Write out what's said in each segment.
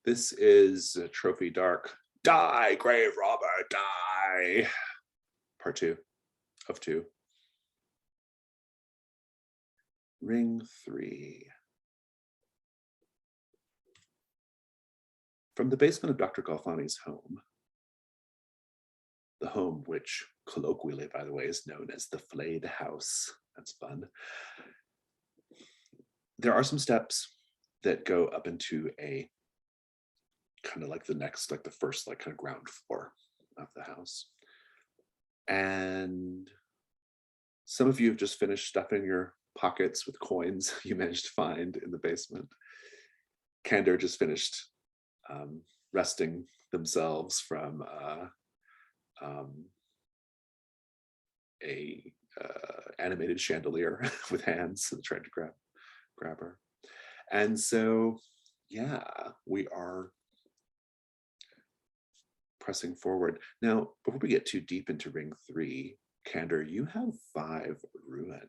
This is Trophy Dark. Die, grave robber, die. Part 2 of 2. Ring 3. From the basement of Dr. Galfani's home, the home which colloquially, by the way, is known as the Flayed House. That's fun. There are some steps that go up into a kind of like the next, like the first, like kind of ground floor of the house. And some of you have just finished stuffing your pockets with coins you managed to find in the basement. Candor just finished resting themselves from a animated chandelier with hands trying to grab her. And so, yeah, we are pressing forward. Now, before we get too deep into ring 3, Candor, you have 5 ruin.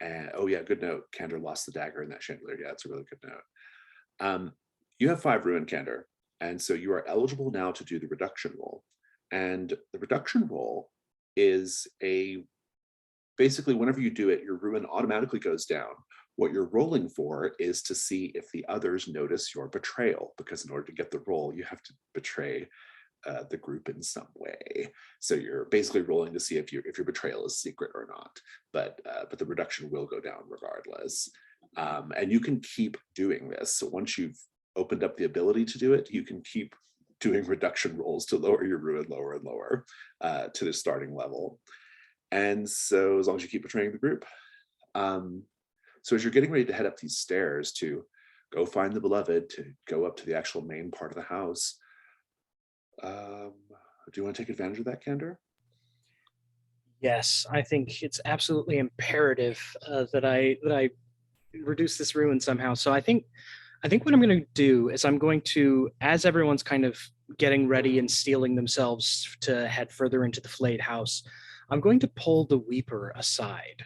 And oh yeah, good note. Candor lost the dagger in that chandelier. Yeah, that's a really good note. You have 5 ruin, Candor, and so you are eligible now to do the reduction roll. And the reduction roll is basically whenever you do it, your ruin automatically goes down. What you're rolling for is to see if the others notice your betrayal, because in order to get the roll, you have to betray the group in some way. So you're basically rolling to see if your betrayal is secret or not. But the reduction will go down regardless. And you can keep doing this. So once you've opened up the ability to do it, you can keep doing reduction rolls to lower your ruin lower and lower to the starting level. And so as long as you keep betraying the group. So as you're getting ready to head up these stairs to go find the beloved, to go up to the actual main part of the house, do you want to take advantage of that, Candor? Yes, I think it's absolutely imperative that I reduce this ruin somehow. So I think what I'm going to do is I'm going to, as everyone's kind of getting ready and steeling themselves to head further into the Flayed House, I'm going to pull the Weeper aside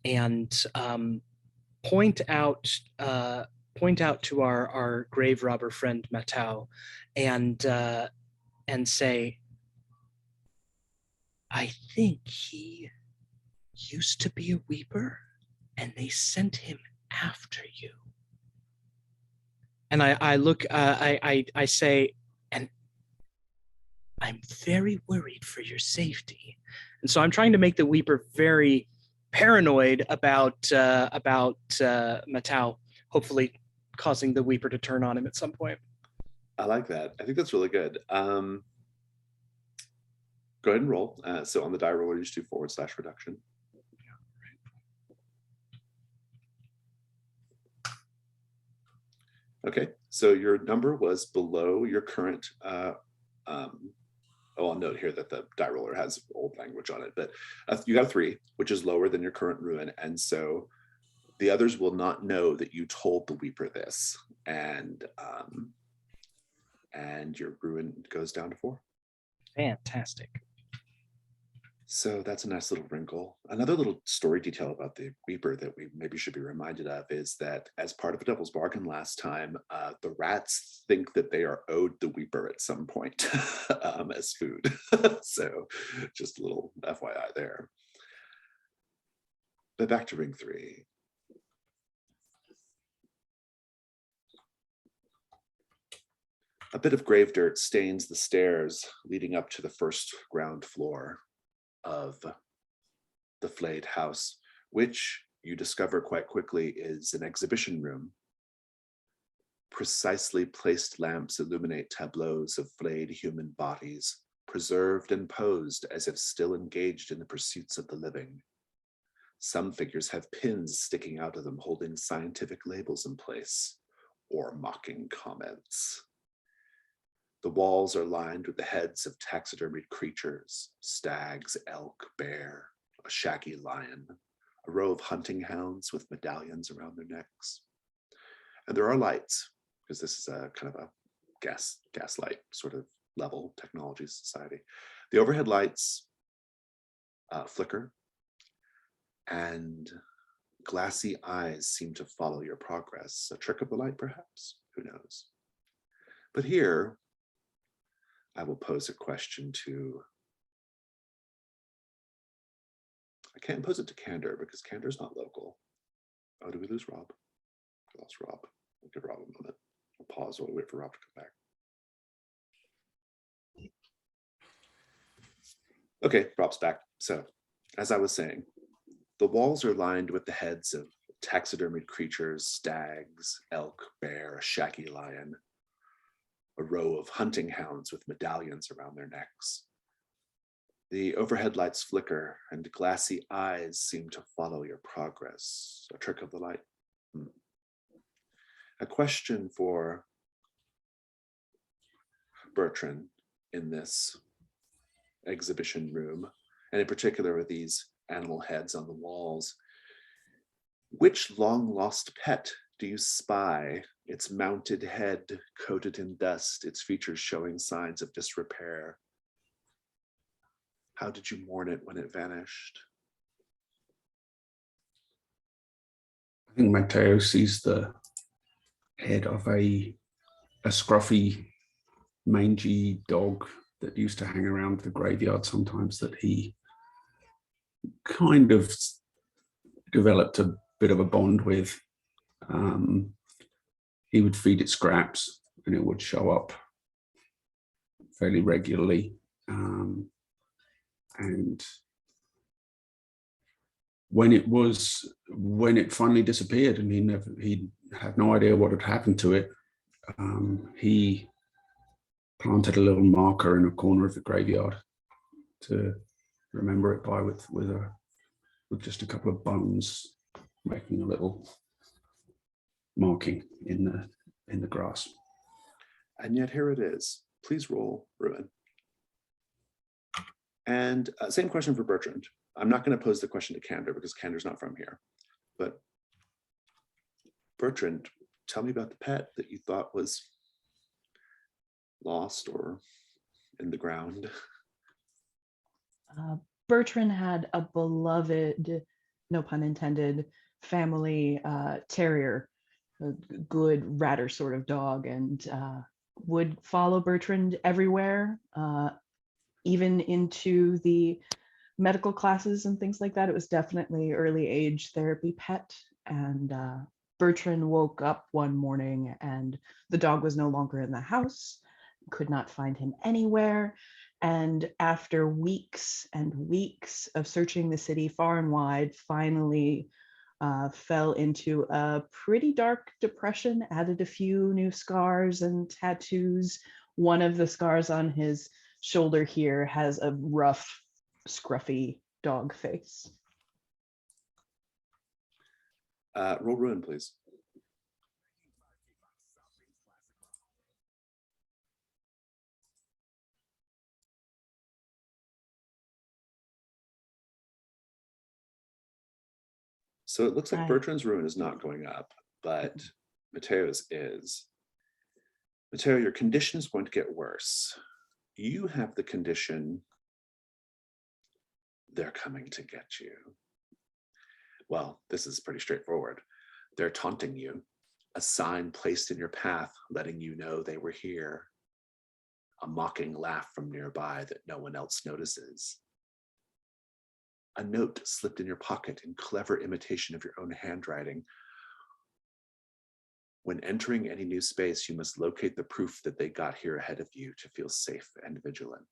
and point out to our grave robber friend Matau and say, I think he used to be a Weeper, and they sent him after you. And I say, and I'm very worried for your safety. And so I'm trying to make the Weeper very paranoid about Matau, hopefully causing the Weeper to turn on him at some point. I like that. I think that's really good. Go ahead and roll. So on the die roller, you just do /reduction. Okay, so your number was below your current, I'll note here that the die roller has old language on it, but you got a 3, which is lower than your current ruin. And so the others will not know that you told the Weeper this. And your ruin goes down to 4. Fantastic. So that's a nice little wrinkle. Another little story detail about the Weeper that we maybe should be reminded of is that as part of a Devil's Bargain last time, the rats think that they are owed the Weeper at some point as food. So just a little FYI there. But back to ring 3. A bit of grave dirt stains the stairs leading up to the first ground floor of the Flayed House, which you discover quite quickly is an exhibition room. Precisely placed lamps illuminate tableaus of flayed human bodies, preserved and posed as if still engaged in the pursuits of the living. Some figures have pins sticking out of them holding scientific labels in place, or mocking comments. The walls are lined with the heads of taxidermied creatures, stags, elk, bear, a shaggy lion, a row of hunting hounds with medallions around their necks. And there are lights, because this is a kind of a gaslight sort of level technology society. The overhead lights flicker, and glassy eyes seem to follow your progress. A trick of the light, perhaps? Who knows? But here, I will pose a question to, I can't pose it to Candor because Candor's not local. Oh, did we lose Rob? We lost Rob. We'll give Rob a moment. We'll pause while we wait for Rob to come back. Okay, Rob's back. So, as I was saying, the walls are lined with the heads of taxidermied creatures, stags, elk, bear, a shaggy lion, a row of hunting hounds with medallions around their necks. The overhead lights flicker and glassy eyes seem to follow your progress. A trick of the light. A question for Bertrand in this exhibition room, and in particular with these animal heads on the walls. Which long-lost pet do you spy, its mounted head coated in dust, its features showing signs of disrepair? How did you mourn it when it vanished? I think Matteo sees the head of a scruffy, mangy dog that used to hang around the graveyard sometimes, that he kind of developed a bit of a bond with. He would feed it scraps and it would show up fairly regularly. And when it finally disappeared and he had no idea what had happened to it, he planted a little marker in a corner of the graveyard to remember it by, with just a couple of bones making a little marking in the grass. And yet here it is. Please roll Ruin. And same question for Bertrand. I'm not going to pose the question to Candor because Candor's not from here. But Bertrand, tell me about the pet that you thought was lost or in the ground. Bertrand had a beloved, no pun intended, family terrier, a good ratter sort of dog, and would follow Bertrand everywhere, even into the medical classes and things like that. It was definitely early age therapy pet. And Bertrand woke up one morning and the dog was no longer in the house, could not find him anywhere. And after weeks and weeks of searching the city far and wide, finally fell into a pretty dark depression, added a few new scars and tattoos. One of the scars on his shoulder here has a rough, scruffy dog face. Roll Ruin, please. So it looks like Bertrand's Ruin is not going up, but Matteo's is. Matteo, your condition is going to get worse. You have the condition, they're coming to get you. Well, this is pretty straightforward. They're taunting you. A sign placed in your path letting you know they were here. A mocking laugh from nearby that no one else notices. A note slipped in your pocket in clever imitation of your own handwriting. When entering any new space, you must locate the proof that they got here ahead of you to feel safe and vigilant.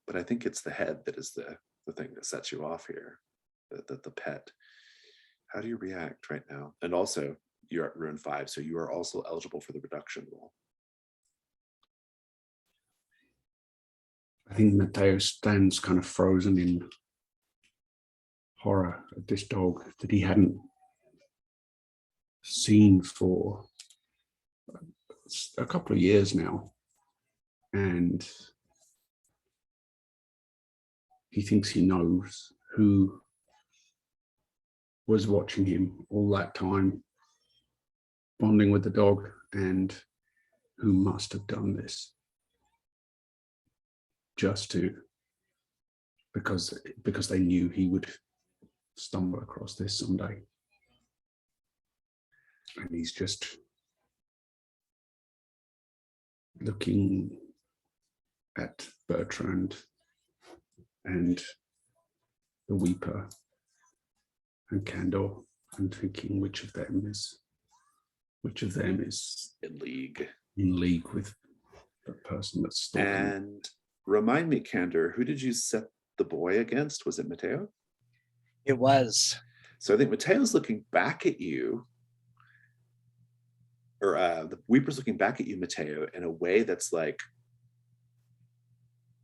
But I think it's the head that is the thing that sets you off here, the pet. How do you react right now? And also, you're at Ruin 5, so you are also eligible for the reduction roll. I think Matteo stands kind of frozen in horror at this dog that he hadn't seen for a couple of years now. And he thinks he knows who was watching him all that time, bonding with the dog, and who must have done this just to, because they knew he would stumble across this someday. And he's just looking at Bertrand and the Weeper and Candor and thinking which of them is In league. in league with the person that's stalking. And remind me, Candor, who did you set the boy against? Was it Mateo? It was. So I think Mateo's looking back at you, or the Weeper's looking back at you, Mateo, in a way that's like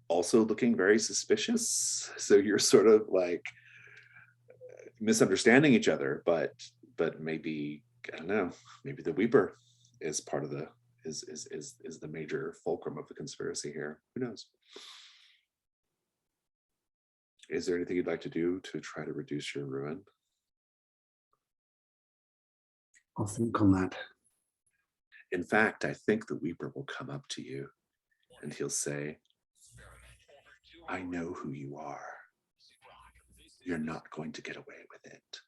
also looking very suspicious. So you're sort of like misunderstanding each other, but maybe, I don't know, maybe the Weeper is part of the is the major fulcrum of the conspiracy here. Who knows? Is there anything you'd like to do to try to reduce your ruin? I'll think on that. In fact, I think the Weeper will come up to you and he'll say, I know who you are. You're not going to get away with it.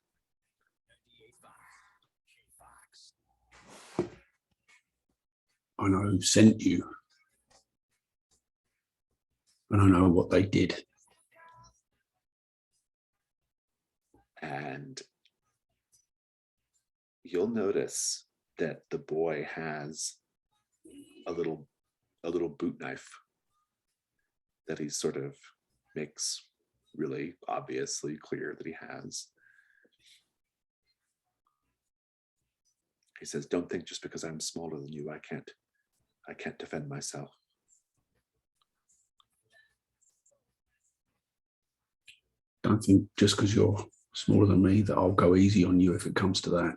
I know who sent you. And I know what they did. And you'll notice that the boy has a little boot knife that he sort of makes really obviously clear that he has. He says, don't think just because I'm smaller than you, I can't defend myself. Don't think just because you're smaller than me that I'll go easy on you if it comes to that.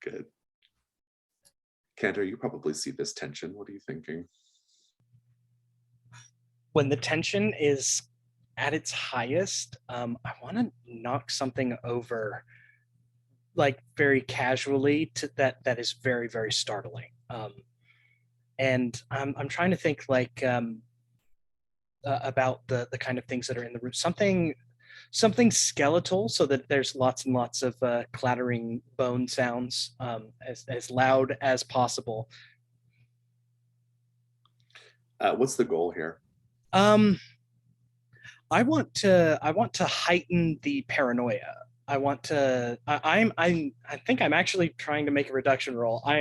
Good. Cantor, you probably see this tension. What are you thinking? When the tension is at its highest, I want to knock something over, like very casually, to that is very, very startling. And I'm trying to think like about the kind of things that are in the room. Something skeletal, so that there's lots and lots of clattering bone sounds, as loud as possible. What's the goal here? I want to heighten the paranoia. I think I'm actually trying to make a reduction roll. I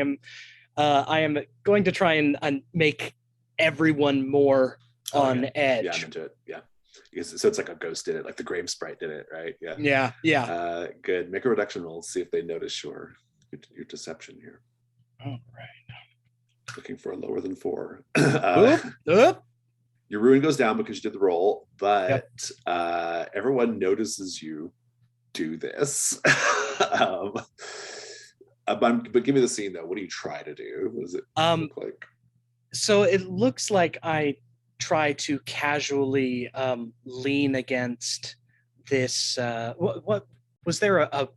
am going to try and make everyone more on edge. Yeah, I'm into it. Yeah. So it's like a ghost did it, like the grave sprite did it, right? Yeah. Yeah. Good. Make a reduction roll. See if they notice your deception here. All right. Looking for a lower than 4. Oop. Your ruin goes down because you did the roll, but everyone notices you do this. But give me the scene though. What do you try to do? What does it look like? So it looks like I try to casually lean against this. What was there a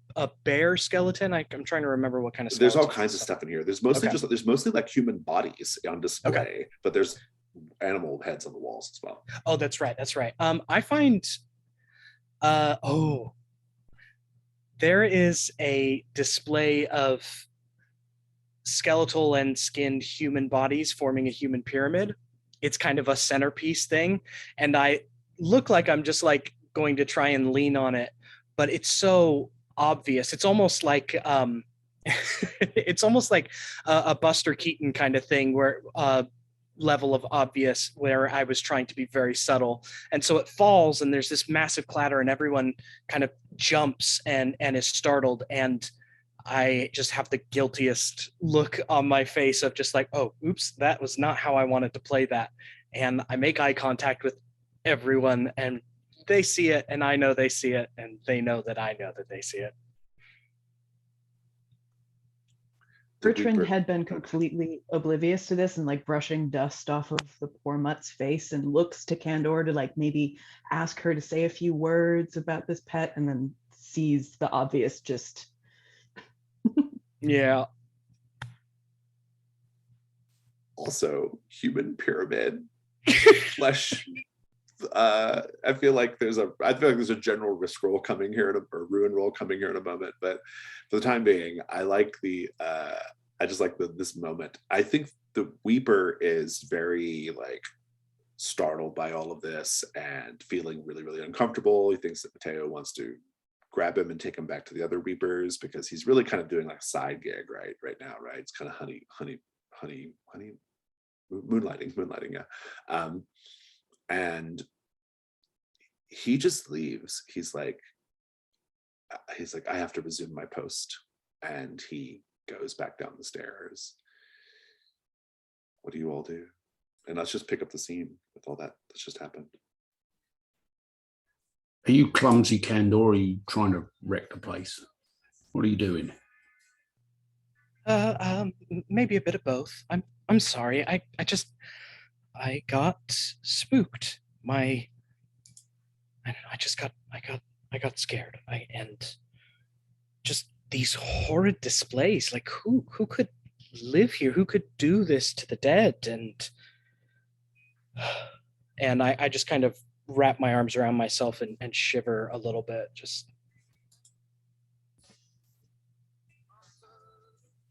bear skeleton? I'm trying to remember what kind of. There's all kinds of stuff in here. There's mostly there's mostly like human bodies on display, but there's animal heads on the walls as well. Oh, that's right. I find there is a display of skeletal and skinned human bodies forming a human pyramid. It's kind of a centerpiece thing, and I look like I'm just like going to try and lean on it, but it's so obvious. It's almost like it's almost like a Buster Keaton kind of thing, where level of obvious, where I was trying to be very subtle. And so it falls and there's this massive clatter and everyone kind of jumps and is startled. And I just have the guiltiest look on my face of just like, oh, oops, that was not how I wanted to play that. And I make eye contact with everyone and they see it and I know they see it and they know that I know that they see it. Bertrand had been completely oblivious to this and like brushing dust off of the poor mutt's face, and looks to Candor to like maybe ask her to say a few words about this pet, and then sees the obvious just Yeah. Also, human pyramid, flesh. I feel like there's a general risk roll coming here, or ruin roll coming here in a moment. But for the time being, I like the I just like this moment. I think the Weeper is very like startled by all of this and feeling really, really uncomfortable. He thinks that Mateo wants to grab him and take him back to the other Weepers because he's really kind of doing like a side gig right now, right? It's kind of honey, moonlighting, yeah. And he just leaves. He's like, I have to resume my post, and he goes back down the stairs. What do you all do? And let's just pick up the scene with all that's just happened. Are you clumsy, Candor, or are you trying to wreck the place? What are you doing? Maybe a bit of both. I'm sorry. I got spooked. I don't know, I got scared. And just these horrid displays. Like who could live here? Who could do this to the dead? And I just kind of wrap my arms around myself and shiver a little bit. Just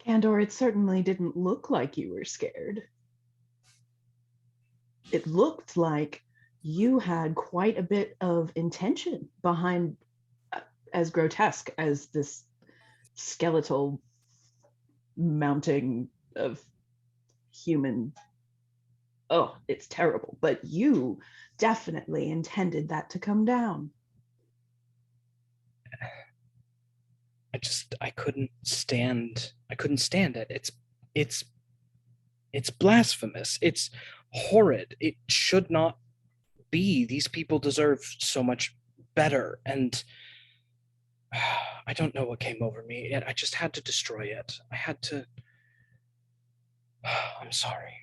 Candor, it certainly didn't look like you were scared. It looked like you had quite a bit of intention behind, as grotesque as this skeletal mounting of human. Oh, it's terrible. But you definitely intended that to come down. I couldn't stand it. It's blasphemous. It's horrid. It should not be. These people deserve so much better. And I don't know what came over me. I just had to destroy it. I had to. I'm sorry.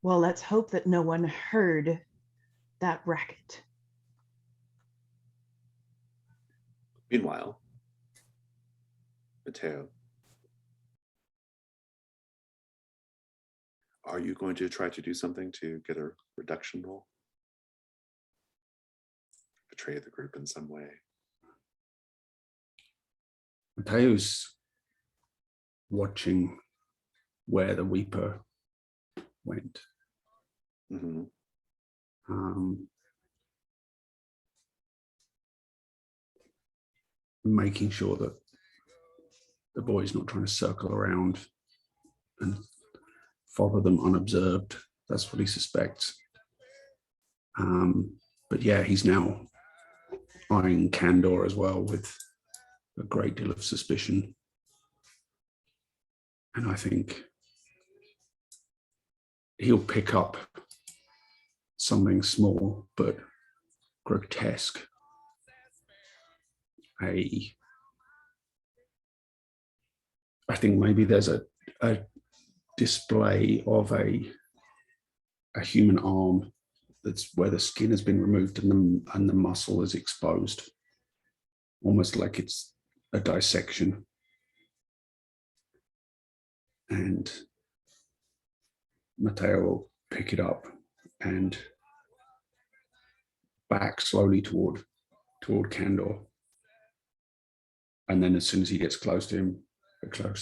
Well, let's hope that no one heard that racket. Meanwhile, Mateo, are you going to try to do something to get a reduction roll? Betray the group in some way? Mateo's watching where the Weeper went. Mm-hmm. Making sure that the boy's not trying to circle around and follow them unobserved. That's what he suspects. But yeah, he's now eyeing Candor as well with a great deal of suspicion. And I think he'll pick up something small but grotesque. I think maybe there's a display of a human arm that's where the skin has been removed and the muscle is exposed, almost like it's a dissection. And Mateo will pick it up and back slowly toward Candor. And then as soon as he gets close to her,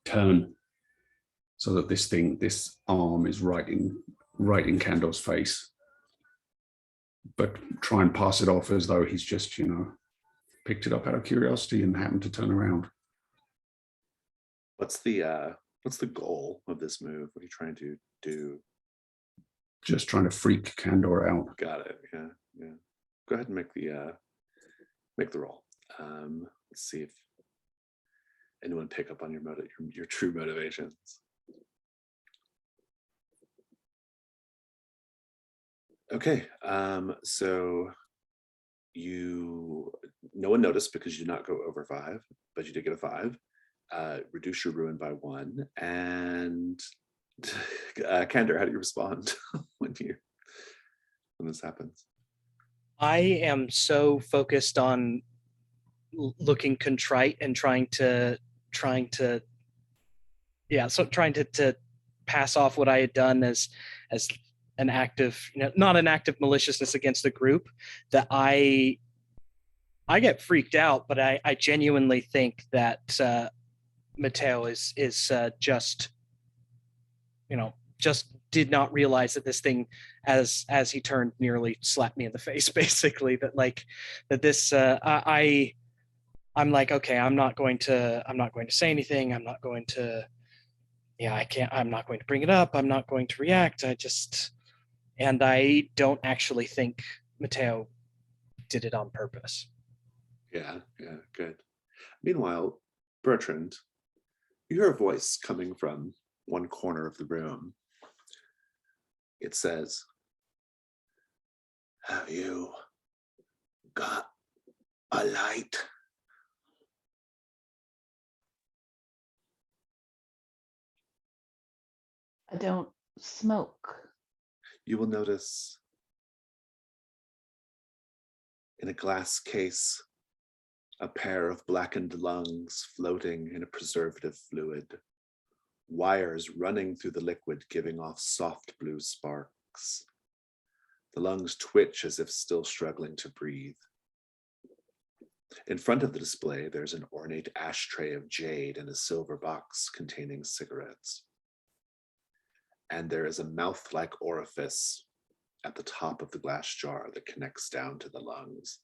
turn so that this arm is right in Candor's face, but try and pass it off as though he's just, picked it up out of curiosity and happened to turn around. What's the goal of this move? What are you trying to do? Just trying to freak Candor out. Got it. Yeah. Go ahead and make the roll. Let's see if anyone pick up on your true motivations. Okay, so no one noticed because you did not go over 5, but you did get a 5. Reduce your ruin by 1, and Candor, how do you respond when this happens? I am so focused on looking contrite and trying to pass off what I had done as an act of, not an act of maliciousness against the group, that I I get freaked out, but I genuinely think that Mateo is just, just did not realize that this thing, as he turned, nearly slapped me in the face. Basically, that like that this I'm like, okay, I'm not going to say anything. I'm not going to, I'm not going to bring it up. I'm not going to react. And I don't actually think Mateo did it on purpose. Yeah, good. Meanwhile, Bertrand, you hear a voice coming from one corner of the room. It says, "Have you got a light?" I don't smoke. You will notice in a glass case a pair of blackened lungs floating in a preservative fluid, wires running through the liquid giving off soft blue sparks. The lungs twitch as if still struggling to breathe. In front of the display, there's an ornate ashtray of jade and a silver box containing cigarettes. And there is a mouth-like orifice at the top of the glass jar that connects down to the lungs.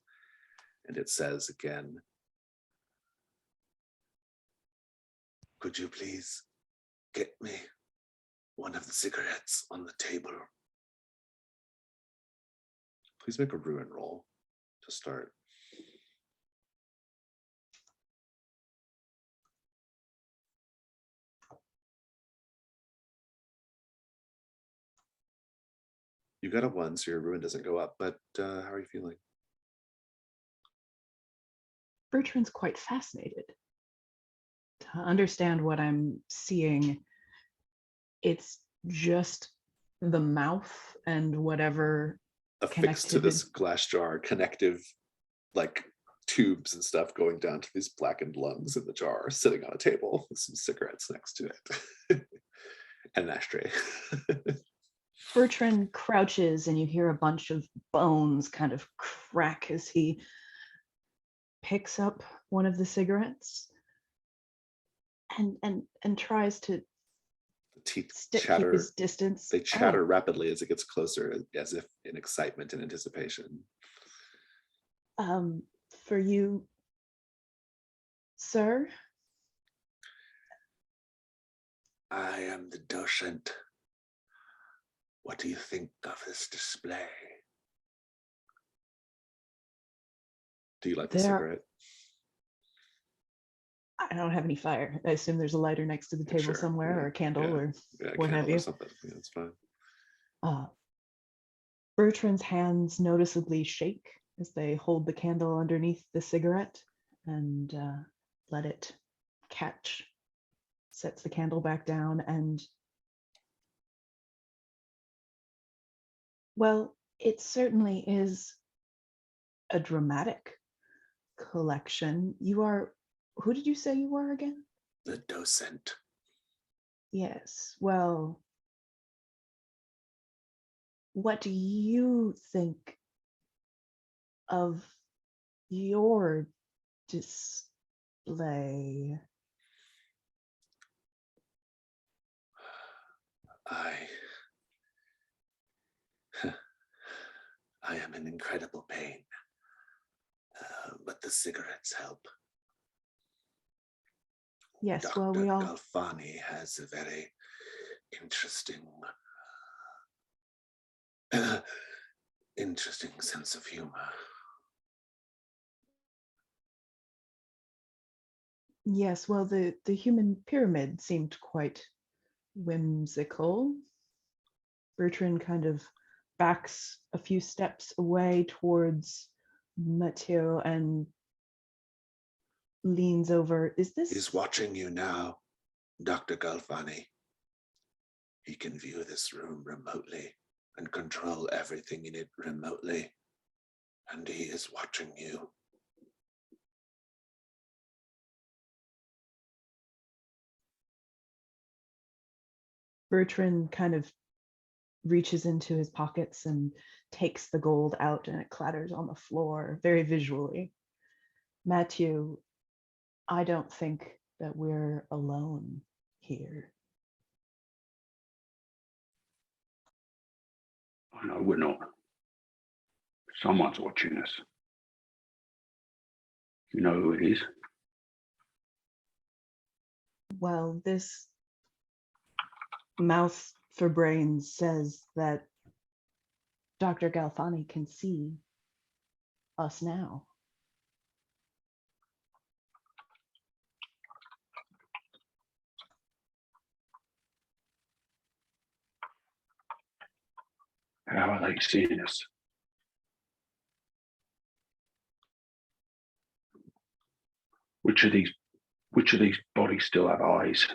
And it says again, "Could you please get me one of the cigarettes on the table?" Please make a ruin roll to start. You got a 1, so your ruin doesn't go up, but how are you feeling? Bertrand's quite fascinated to understand what I'm seeing. It's just the mouth and whatever Affixed to this glass jar, connective like tubes and stuff going down to these blackened lungs in the jar, sitting on a table with some cigarettes next to it and an ashtray. Bertrand crouches and you hear a bunch of bones kind of crack as he picks up one of the cigarettes and tries to The teeth keep chatter. his distance. They chatter rapidly as it gets closer, as if in excitement and anticipation. For you, sir? I am the docent. What do you think of this display? Do you like the cigarette? I don't have any fire. I assume there's a lighter next to the table Sure, somewhere, yeah, or a candle, or what have candle or you. something. Yeah, that's fine. Bertrand's hands noticeably shake as they hold the candle underneath the cigarette and let it catch. Sets the candle back down and, well, it certainly is a dramatic collection. You are, who did you say you were again? The docent. Yes, well, what do you think of your display? I am in incredible pain, but the cigarettes help. Yes, Dr. well, we all... Galfani has a very interesting sense of humor. Yes, well, the human pyramid seemed quite whimsical. Bertrand kind of backs a few steps away towards Matteo and leans over. Is this... He's watching you now, Dr. Galfani. He can view this room remotely and control everything in it remotely. And he is watching you. Bertrand kind of reaches into his pockets and takes the gold out, and it clatters on the floor very visually. Matthew, I don't think that we're alone here. I know we're not. Someone's watching us. You know who it is? Well, this mouth for brains says that Dr. Galfani can see us now. How are they seeing us? Which of these bodies still have eyes?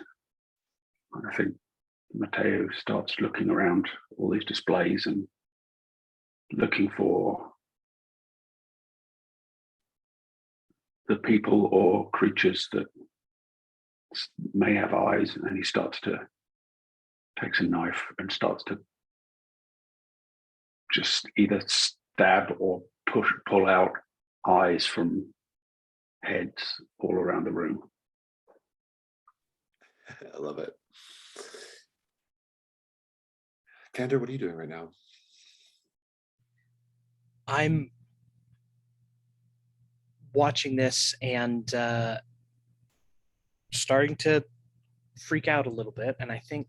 And I think Matteo starts looking around all these displays and looking for the people or creatures that may have eyes, and he starts to takes a knife and starts to just either stab or pull out eyes from heads all around the room. I love it. Kander, what are you doing right now? I'm watching this and starting to freak out a little bit, and I think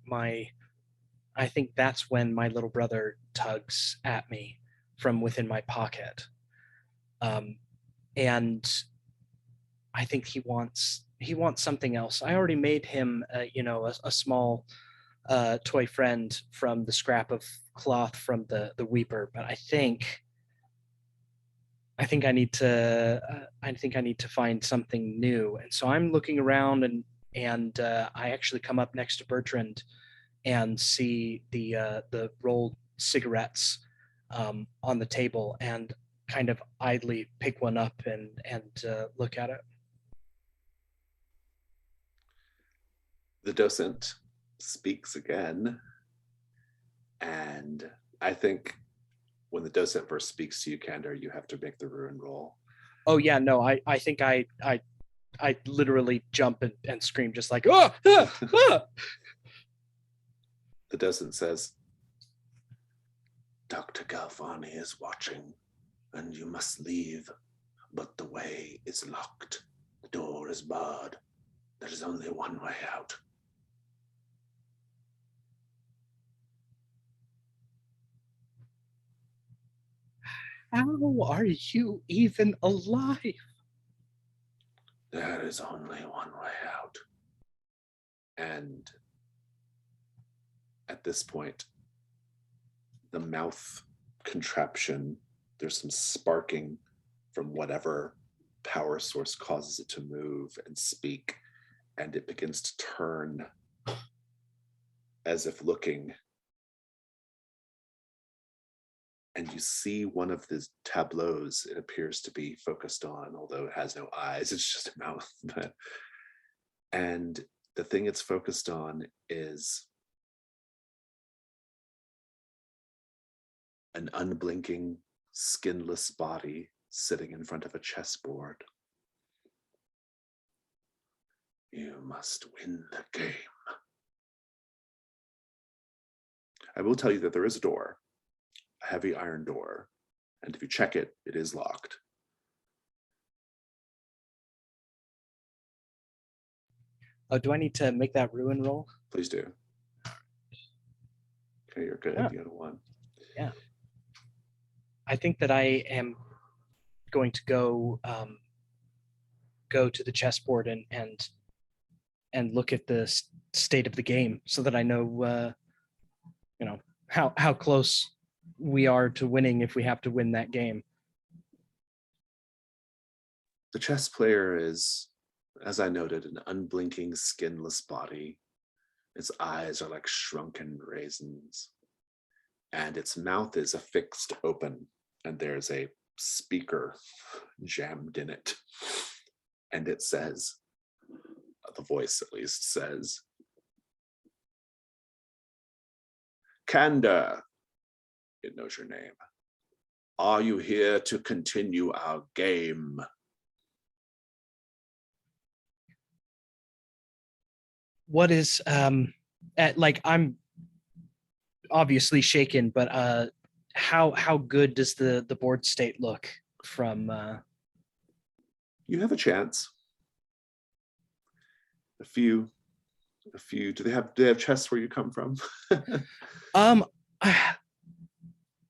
that's when my little brother tugs at me from within my pocket, and I think he wants something else. I already made him a small toy friend from the scrap of cloth from the weeper, but I think I need to find something new. And so I'm looking around, and I actually come up next to Bertrand and see the rolled cigarettes on the table, and kind of idly pick one up and look at it. The docent speaks again, and I think when the docent first speaks to you, Kander, you have to make the ruin roll. Oh yeah, no, I think I literally jump and scream, just like, oh, ah, ah. The docent says, Dr. Galvani is watching, and you must leave, but the way is locked. The door is barred. There is only one way out. How are you even alive? There is only one way out. And at this point, the mouth contraption, there's some sparking from whatever power source causes it to move and speak, and it begins to turn as if looking. And you see one of the tableaus it appears to be focused on, although it has no eyes, it's just a mouth. And the thing it's focused on is an unblinking, skinless body sitting in front of a chessboard. You must win the game. I will tell you that there is a door, a heavy iron door, and if you check it, it is locked. Oh, do I need to make that ruin roll? Please do. Okay, you're good. Yeah. You got a 1. Yeah. I think that I am going to go to the chessboard and look at the state of the game, so that I know how close we are to winning if we have to win that game. The chess player is, as I noted, an unblinking, skinless body. Its eyes are like shrunken raisins, and its mouth is affixed open, and there's a speaker jammed in it. And it says, the voice at least says, Kander, it knows your name. Are you here to continue our game? what is like I'm obviously shaken, but how good does the board state look from You have a chance. A few. Do they have chests where you come from? um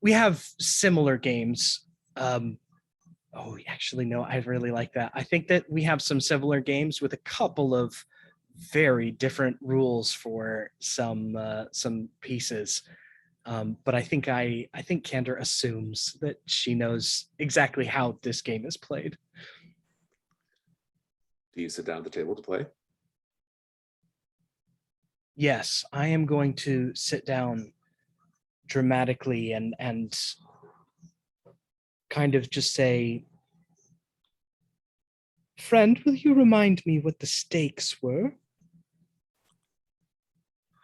we have similar games. Oh, actually, no, I really like that. I think that we have some similar games with a couple of very different rules for some pieces. But I think Candor assumes that she knows exactly how this game is played. Do you sit down at the table to play? Yes, I am going to sit down dramatically and kind of just say, "Friend, will you remind me what the stakes were?"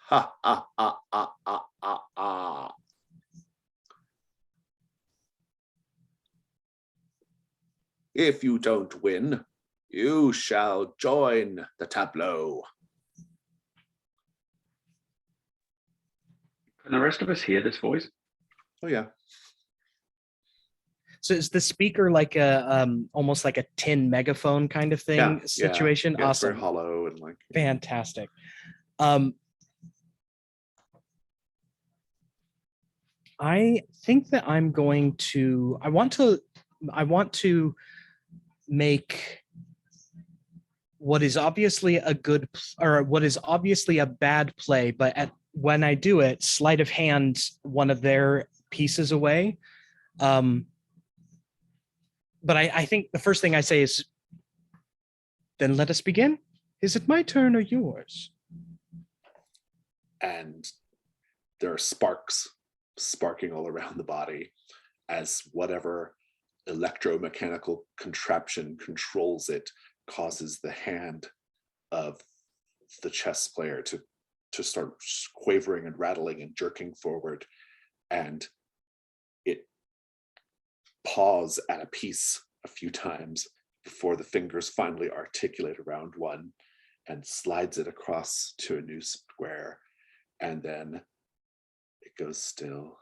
Ha ha ha ha ha ha ha. If you don't win, you shall join the tableau. Can the rest of us hear this voice? Oh yeah. So is the speaker like a almost like a tin megaphone kind of thing situation? Yeah, it's Awesome. very hollow and like Fantastic. I think that I'm going to I want to make what is obviously a good or what is obviously a bad play, but when I do it, sleight of hand one of their pieces away. But I think the first thing I say is, then let us begin. Is it my turn or yours? and there are sparks sparking all around the body as whatever electromechanical contraption controls it causes the hand of the chess player to start quavering and rattling and jerking forward, and it paws at a piece a few times before the fingers finally articulate around one and slides it across to a new square, and then it goes still,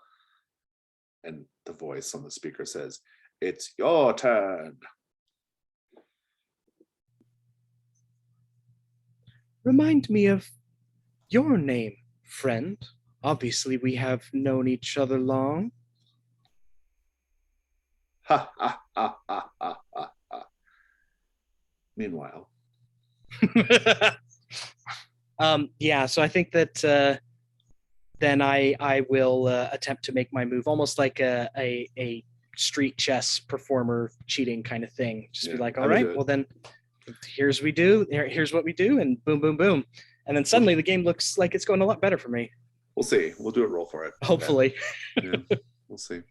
and the voice on the speaker says, "It's your turn." Remind me of your name, friend. Obviously, we have known each other long. Ha ha ha ha ha ha ha. Meanwhile, Yeah, so I think that then I will attempt to make my move, almost like a street chess performer cheating kind of thing. Just be Yeah, like, I all would right, do it. well then, here's what we do, and boom, boom, boom, and then suddenly the game looks like it's going a lot better for me. We'll see. We'll do a roll for it. Hopefully. Yeah, we'll see.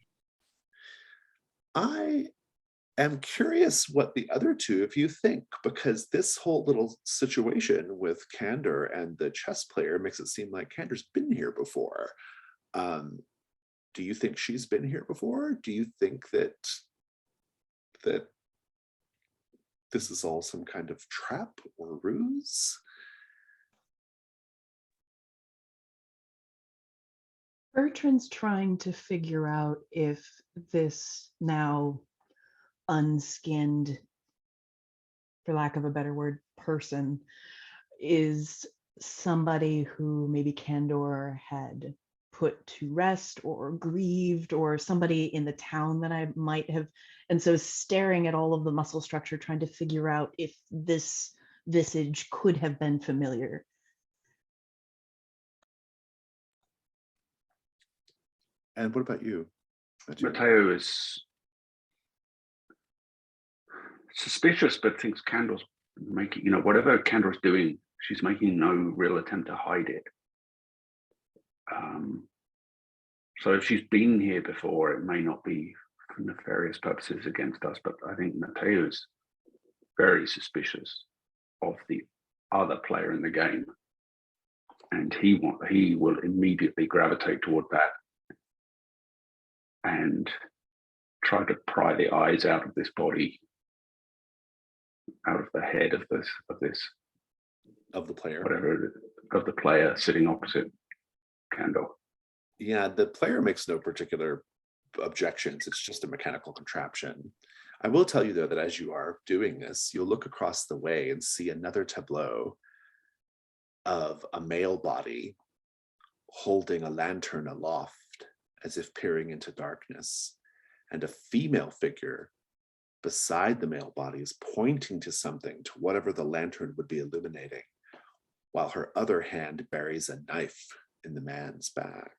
I am curious what the other two of you think, because this whole little situation with Candor and the chess player makes it seem like Candor's been here before. Do you think she's been here before? Do you think that this is all some kind of trap or ruse? Bertrand's trying to figure out if this now unskinned, for lack of a better word, person is somebody who maybe Candor had put to rest or grieved, or somebody in the town that I might have. And so staring at all of the muscle structure, trying to figure out if this visage could have been familiar. And what about you? Mateo is suspicious, but thinks Candor's making, whatever Candor's doing, she's making no real attempt to hide it. So if she's been here before, it may not be for nefarious purposes against us, but I think Mateo is very suspicious of the other player in the game. And he will immediately gravitate toward that and try to pry the eyes out of this body, out of the head of the player, of the player, whatever the player sitting opposite Candor. Yeah, the player makes no particular objections. It's just a mechanical contraption. I will tell you though that as you are doing this, you'll look across the way and see another tableau of a male body holding a lantern aloft as if peering into darkness, and a female figure beside the male body is pointing to something, to whatever the lantern would be illuminating, while her other hand buries a knife in the man's back.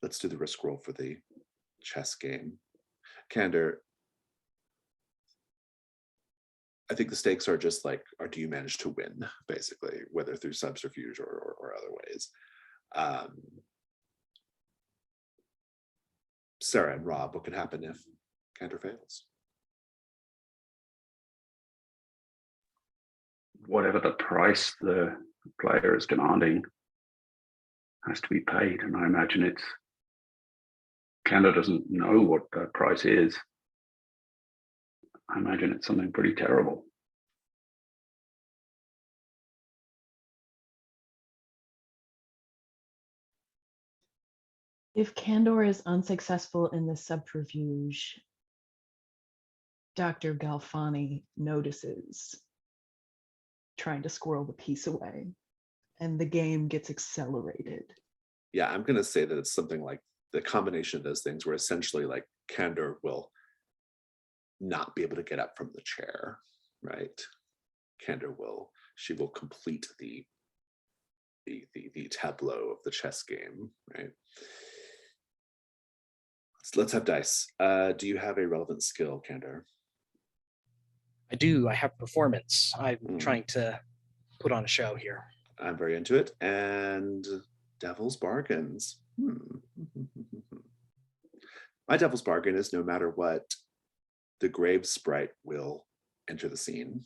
Let's do the risk roll for the chess game. Candor, I think the stakes are just like, or do you manage to win, basically, whether through subterfuge or other ways. Sarah and Rob, what could happen if Candor fails? Whatever the price the player is demanding has to be paid, and I imagine it's Candor doesn't know what the price is. I imagine it's something pretty terrible. If Candor is unsuccessful in the subterfuge, Dr. Galfani notices, trying to squirrel the piece away, and the game gets accelerated. Yeah, I'm gonna say that it's something like the combination of those things where essentially like Candor will not be able to get up from the chair, right? Candor she will complete the tableau of the chess game, right? Let's have dice. Do you have a relevant skill, Candor? I do. I have performance. I'm trying to put on a show here. I'm very into it. And devil's bargains. My devil's bargain is no matter what, the grave sprite will enter the scene.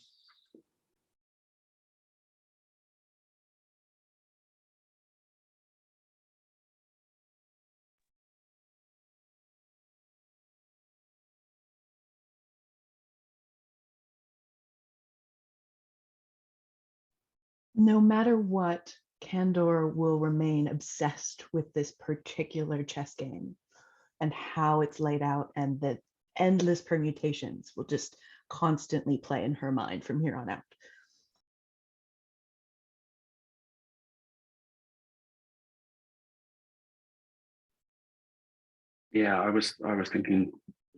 No matter what, Candor will remain obsessed with this particular chess game and how it's laid out, and the endless permutations will just constantly play in her mind from here on out. Yeah, I was thinking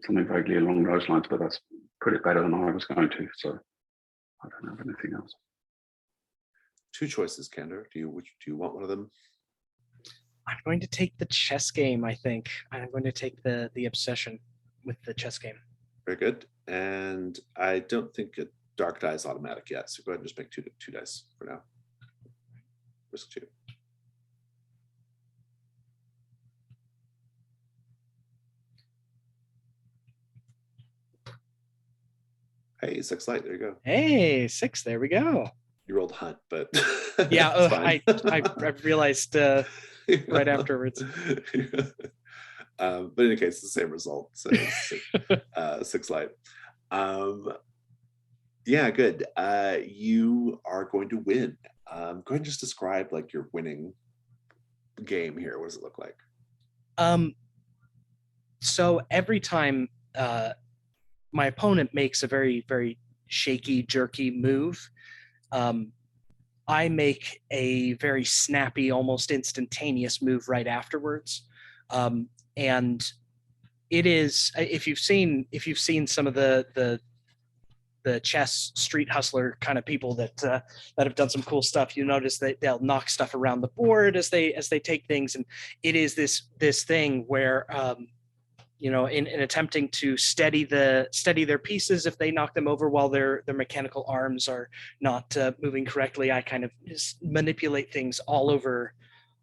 something vaguely along those lines, but that's put it better than I was going to, so I don't have anything else. Two choices, Candor. Do you want one of them? I'm going to take the chess game, I think. I'm going to take the obsession with the chess game. Very good. And I don't think a dark die is automatic yet, so go ahead and just make two dice for now. Risk 2. Hey, 6 light. There you go. Hey, 6. There we go. You rolled hunt, but Yeah, it's fine. I realized right afterwards. But in any case, the same result. So 6 light. Yeah, good. You are going to win. Go ahead and just describe like your winning game here. What does it look like? So every time my opponent makes a very, very shaky, jerky move, I make a very snappy, almost instantaneous move right afterwards. And it is, if you've seen some of the chess street hustler kind of people that have done some cool stuff, you notice that they'll knock stuff around the board as they take things, and it is this thing where in attempting to steady their pieces, if they knock them over while their mechanical arms are not moving correctly, I kind of just manipulate things all over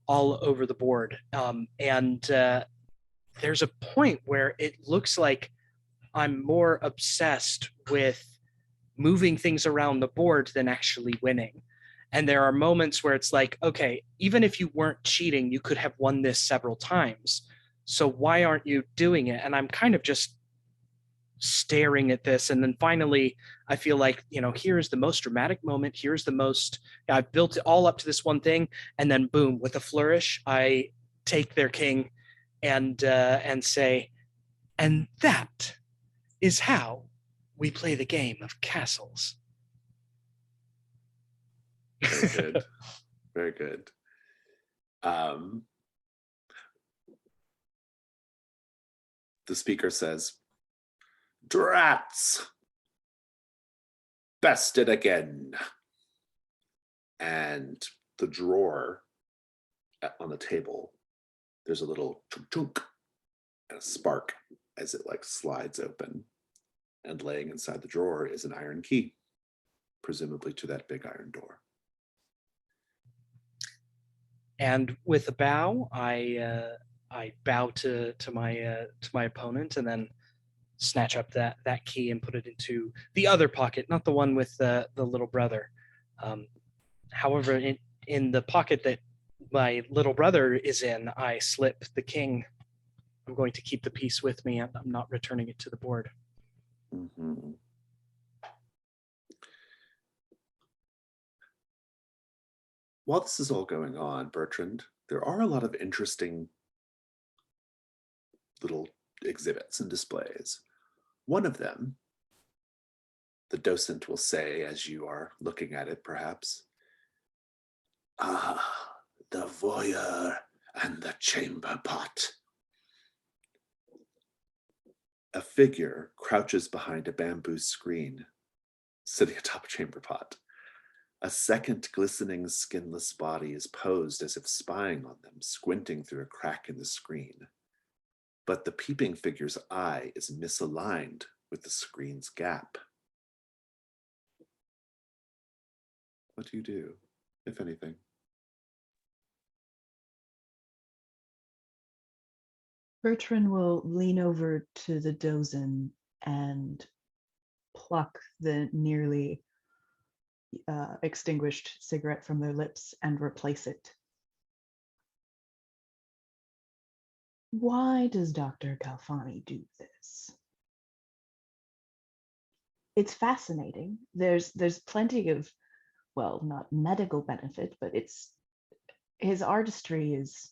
the board. And there's a point where it looks like I'm more obsessed with moving things around the board than actually winning. And there are moments where it's like, okay, even if you weren't cheating, you could have won this several times. So why aren't you doing it? And I'm kind of just staring at this. And then finally, I feel like, here's the most dramatic moment. I've built it all up to this one thing. And then boom, with a flourish, I take their king and say, and that is how we play the game of castles. Very good. Very good. The speaker says, "Drats! Bested again." And the drawer on the table, there's a little chunk and a spark as it like slides open. And laying inside the drawer is an iron key, presumably to that big iron door. And with a bow, I bow to my opponent, and then snatch up that key and put it into the other pocket, not the one with the little brother. However, in the pocket that my little brother is in, I slip the king. I'm going to keep the piece with me. I'm not returning it to the board. Mm-hmm. While this is all going on, Bertrand, there are a lot of interesting little exhibits and displays. One of them, the docent will say as you are looking at it, perhaps, "Ah, the voyeur and the chamber pot." A figure crouches behind a bamboo screen, sitting atop a chamber pot. A second glistening skinless body is posed as if spying on them, squinting through a crack in the screen. But the peeping figure's eye is misaligned with the screen's gap. What do you do, if anything? Bertrand will lean over to the dozen and pluck the nearly extinguished cigarette from their lips and replace it. Why does Dr. Galfani do this? It's fascinating. There's plenty of, well, not medical benefit, but his artistry is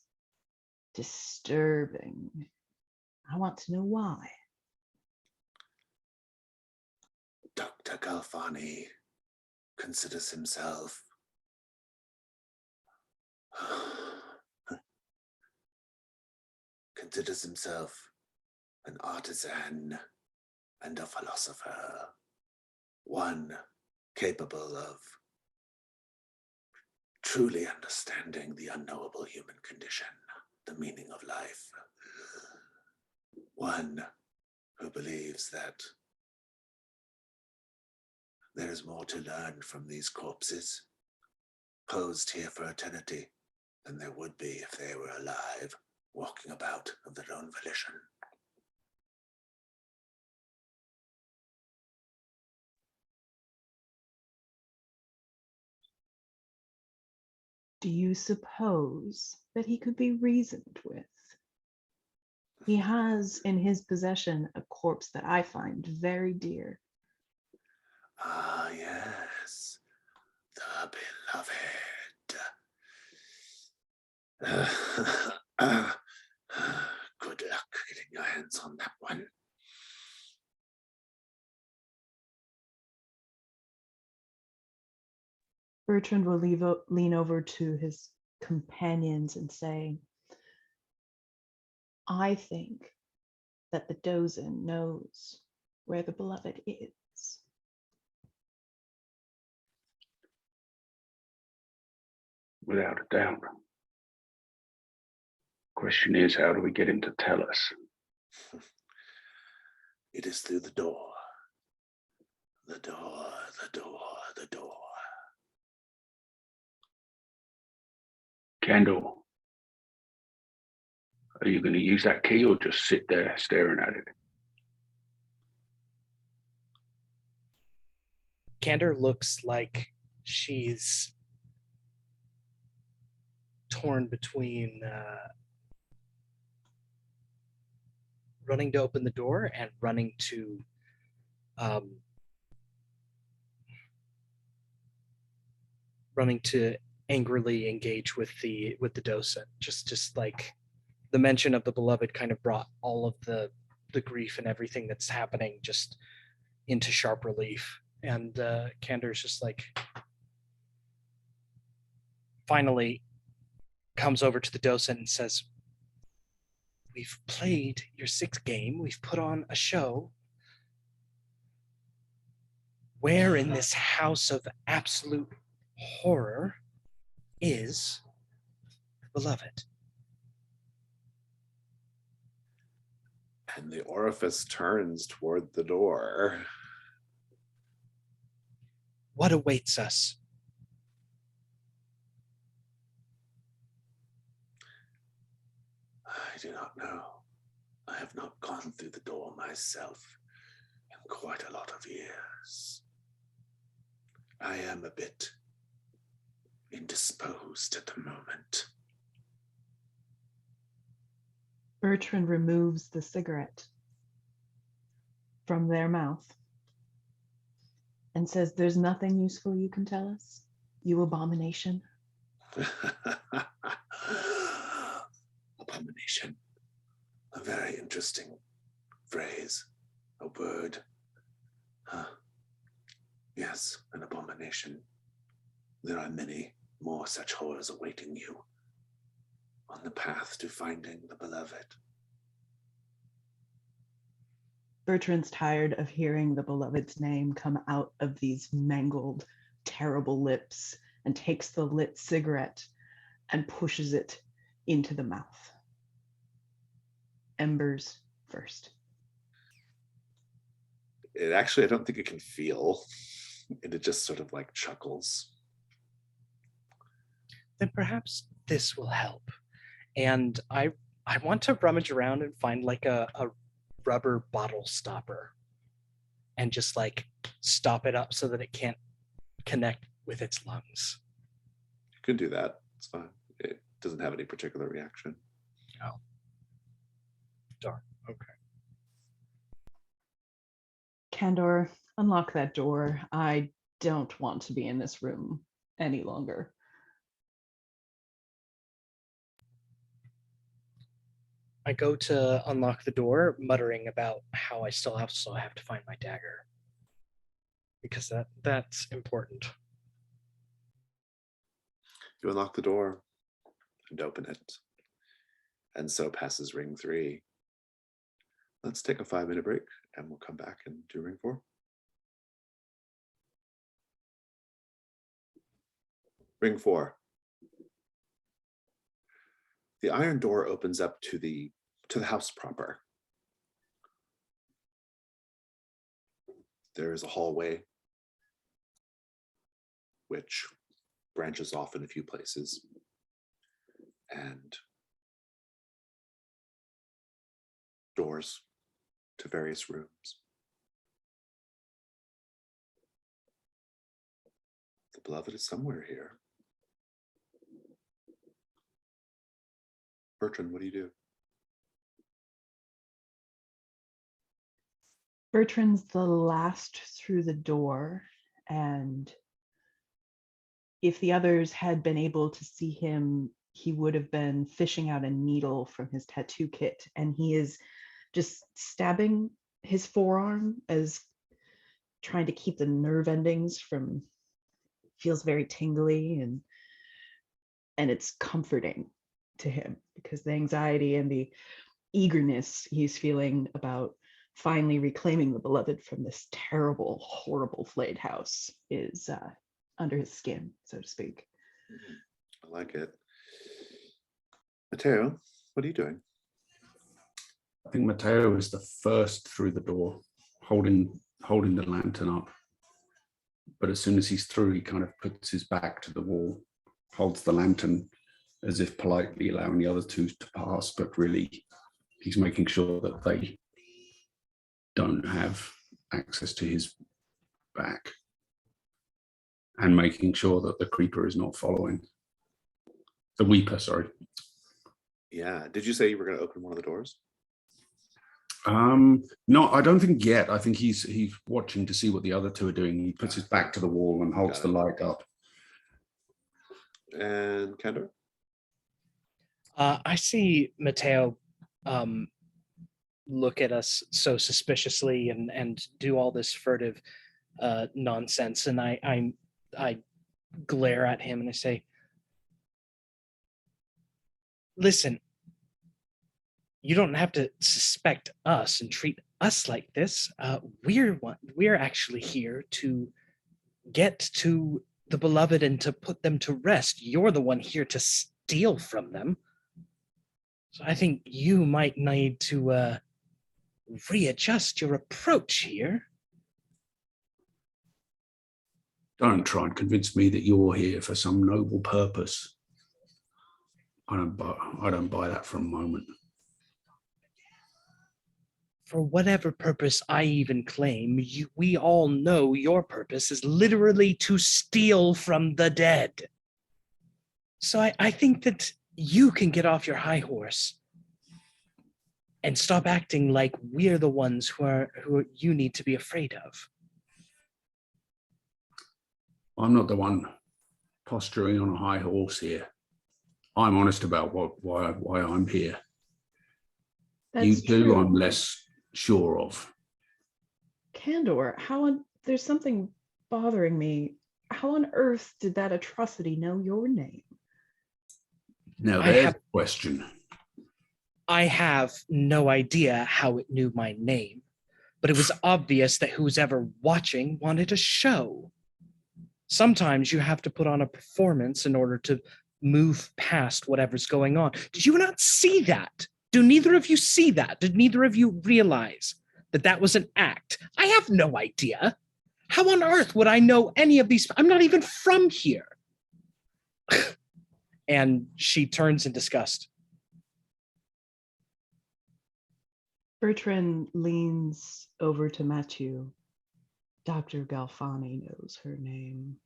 disturbing. I want to know why. Dr. Galfani considers himself an artisan and a philosopher, one capable of truly understanding the unknowable human condition, the meaning of life, one who believes that there is more to learn from these corpses, posed here for eternity, than there would be if they were alive, walking about of their own volition. Do you suppose that he could be reasoned with? He has in his possession a corpse that I find very dear. Ah, yes, the beloved. Good luck getting your hands on that one. Bertrand will lean over to his companions and say, I think that the Dozin knows where the beloved is. Without a doubt. Question is, how do we get him to tell us? It is through the door. The door, the door, the door. Candle, are you going to use that key or just sit there staring at it? Candor looks like she's torn between running to open the door and running to running to angrily engage with the docent. Just like the mention of the beloved kind of brought all of the grief and everything that's happening just into sharp relief. And Candor's just like finally comes over to the docent and says, "We've played your 6th game. We've put on a show. Where in this house of absolute horror is the beloved?" And the orifice turns toward the door. What awaits us? I do not know. I have not gone through the door myself in quite a lot of years. I am a bit indisposed at the moment. Bertrand removes the cigarette from their mouth and says, "There's nothing useful you can tell us, you abomination." Abomination. A very interesting phrase, a word. Yes, an abomination. There are many more such horrors awaiting you on the path to finding the beloved. Bertrand's tired of hearing the beloved's name come out of these mangled, terrible lips and takes the lit cigarette and pushes it into the mouth. Embers first. It actually, I don't think it can feel. It just sort of like chuckles. Then perhaps this will help. And I want to rummage around and find like a rubber bottle stopper and just like stop it up so that it can't connect with its lungs. You can do that. It's fine. It doesn't have any particular reaction. Oh. Darn. Okay. Candor, unlock that door. I don't want to be in this room any longer. I go to unlock the door, muttering about how I still also have to find my dagger. Because that's important. You unlock the door and open it. And so passes ring 3. Let's take a 5-minute break and we'll come back and do ring 4. Ring 4. The iron door opens up to the house proper. There is a hallway which branches off in a few places, and doors to various rooms. The beloved is somewhere here. Bertrand, what do you do? Bertrand's the last through the door, and if the others had been able to see him, he would have been fishing out a needle from his tattoo kit, and he is just stabbing his forearm as trying to keep the nerve endings from, feels very tingly, and it's comforting to him because the anxiety and the eagerness he's feeling about finally reclaiming the beloved from this terrible, horrible Flayed House is under his skin, so to speak. I like it. Matteo, what are you doing? I think Matteo is the first through the door, holding the lantern up. But as soon as he's through, he kind of puts his back to the wall, holds the lantern as if politely allowing the other two to pass, but really he's making sure that they don't have access to his back, and making sure that the creeper is not following. The weeper, sorry. Yeah. Did you say you were going to open one of the doors? No, I don't think yet. I think he's watching to see what the other two are doing. He puts his back to the wall and holds the light up. And Kendra? I see Mateo look at us so suspiciously and do all this furtive nonsense, and I glare at him and I say, "Listen, you don't have to suspect us and treat us like this. We're actually here to get to the beloved and to put them to rest. You're the one here to steal from them. So I think you might need to readjust your approach here." Don't try and convince me that you're here for some noble purpose. I don't buy that for a moment. For whatever purpose I even claim, we all know your purpose is literally to steal from the dead. So I think that you can get off your high horse and stop acting like we're the ones who you need to be afraid of. I'm not the one posturing on a high horse here. I'm honest about why I'm here. That's You two, true. I'm less sure of. Candor, there's something bothering me. How on earth did that atrocity know your name? Now there's a question. I have no idea how it knew my name, but it was obvious that who's ever watching wanted a show. Sometimes you have to put on a performance in order to move past whatever's going on. Did you not see that? Do neither of you see that? Did neither of you realize that that was an act? I have no idea. How on earth would I know any of these? I'm not even from here. And she turns in disgust. Bertrand leans over to Matthew. Dr. Galfani knows her name.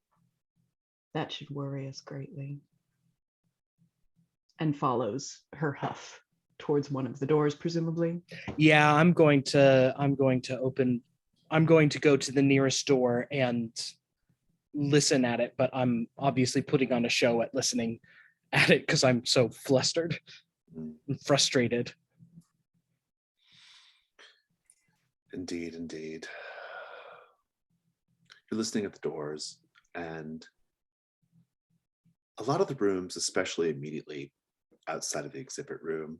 That should worry us greatly. And follows her huff towards one of the doors, presumably. Yeah, I'm going to go to the nearest door and listen at it, but I'm obviously putting on a show at listening at it because I'm so flustered and frustrated. Indeed, indeed. You're listening at the doors, and a lot of the rooms, especially immediately outside of the exhibit room,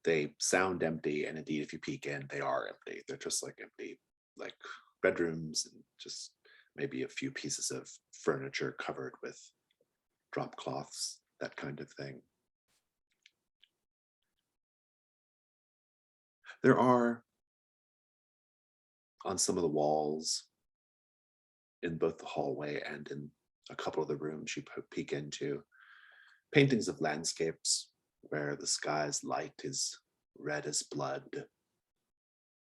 they sound empty, and indeed, if you peek in, they are empty. They're just like empty, like bedrooms, and just maybe a few pieces of furniture covered with drop cloths, that kind of thing. There are, on some of the walls, in both the hallway and in a couple of the rooms you peek into, paintings of landscapes where the sky's light is red as blood,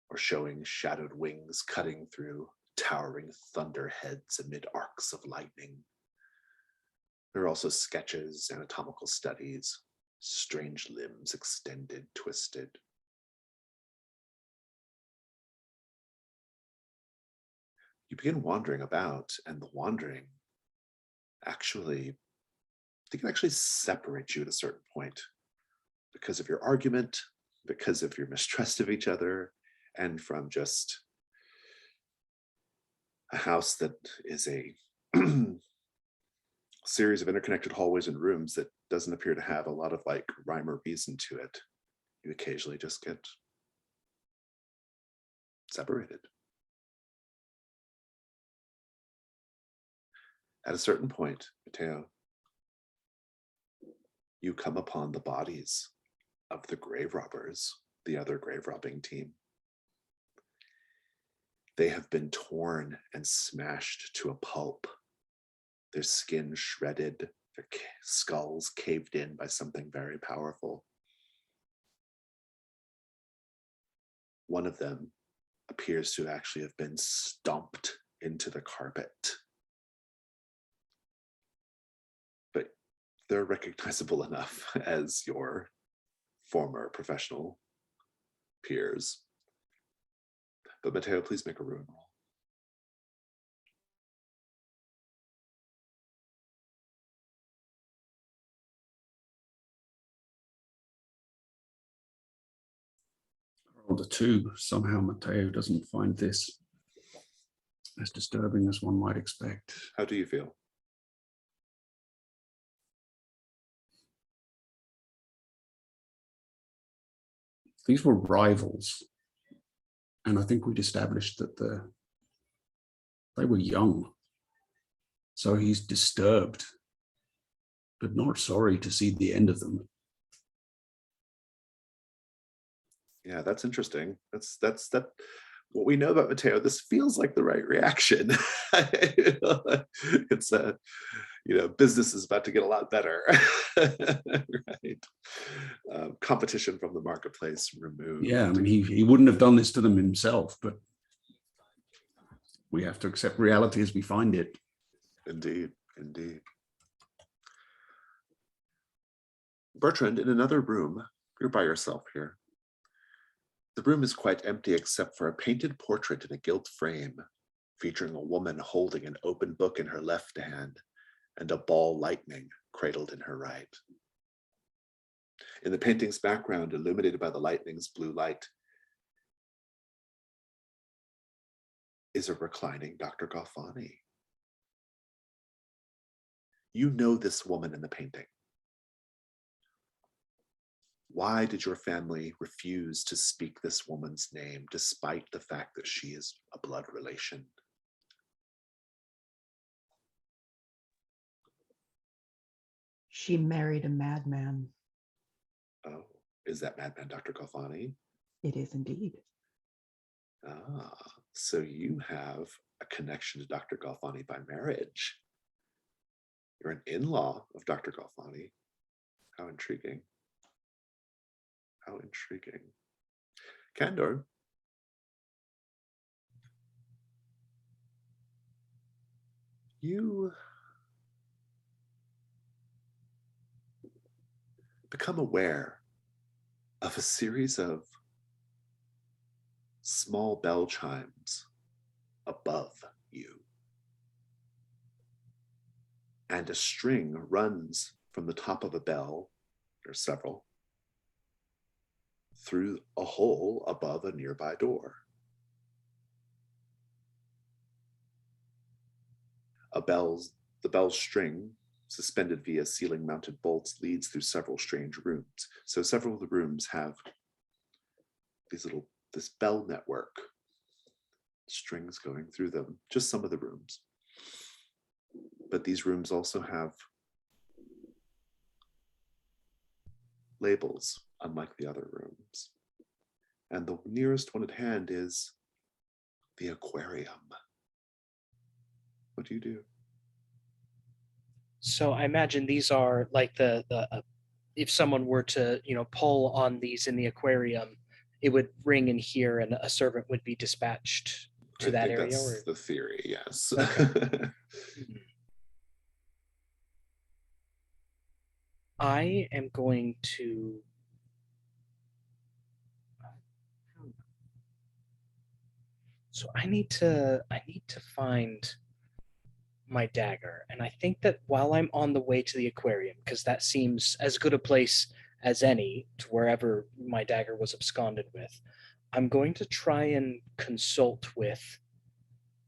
or showing shadowed wings cutting through towering thunderheads amid arcs of lightning. There are also sketches, anatomical studies, strange limbs extended, twisted. You begin wandering about, and the wandering actually, they can actually separate you at a certain point because of your argument, because of your mistrust of each other, and from just a house that is a series of interconnected hallways and rooms that doesn't appear to have a lot of like rhyme or reason to it. You occasionally just get separated. At a certain point, Mateo, you come upon the bodies of the grave robbers, the other grave robbing team. They have been torn and smashed to a pulp, their skin shredded, their skulls caved in by something very powerful. One of them appears to actually have been stomped into the carpet. But they're recognizable enough as your former professional peers. But Mateo, please make a ruin roll. Rolled a 2. Somehow Mateo doesn't find this as disturbing as one might expect. How do you feel? These were rivals, and I think we'd established that they were young. So he's disturbed, but not sorry to see the end of them. Yeah, that's interesting. That's what we know about Mateo. This feels like the right reaction. It's business is about to get a lot better. Right. Competition from the marketplace removed. Yeah, I mean, he wouldn't have done this to them himself, but we have to accept reality as we find it. Indeed, indeed. Bertrand, in another room, you're by yourself here. The room is quite empty except for a painted portrait in a gilt frame, featuring a woman holding an open book in her left hand and a ball lightning cradled in her right. In the painting's background, illuminated by the lightning's blue light, is a reclining Dr. Galfani. You know this woman in the painting. Why did your family refuse to speak this woman's name, despite the fact that she is a blood relation? She married a madman. Oh, is that madman Dr. Galfani? It is indeed. Ah, so you have a connection to Dr. Galfani by marriage. You're an in-law of Dr. Galfani. How intriguing. How intriguing. Candor. You become aware of a series of small bell chimes above you. And a string runs from the top of a bell, there's several, through a hole above a nearby door. The bell's string, suspended via ceiling-mounted bolts, leads through several strange rooms. So several of the rooms have this bell network, strings going through them, just some of the rooms. But these rooms also have labels, unlike the other rooms. And the nearest one at hand is the aquarium. What do you do? So I imagine these are like the if someone were to pull on these in the aquarium, it would ring in here, and a servant would be dispatched to that area. That's the theory, yes. Okay. I am going to. So I need to find my dagger, and I think that while I'm on the way to the aquarium, because that seems as good a place as any to wherever my dagger was absconded with, I'm going to try and consult with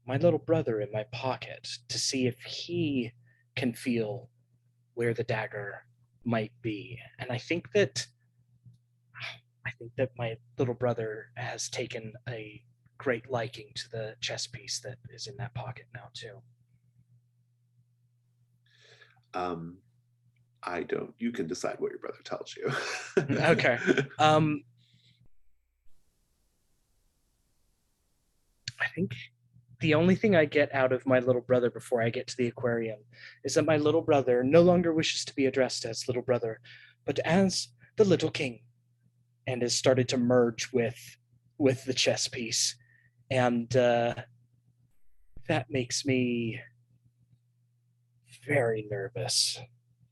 my little brother in my pocket to see if he can feel where the dagger might be. And I think that my little brother has taken a great liking to the chess piece that is in that pocket now too. I don't. You can decide what your brother tells you. Okay. I think the only thing I get out of my little brother before I get to the aquarium is that my little brother no longer wishes to be addressed as little brother, but as the little king, and has started to merge with the chess piece. And that makes me very nervous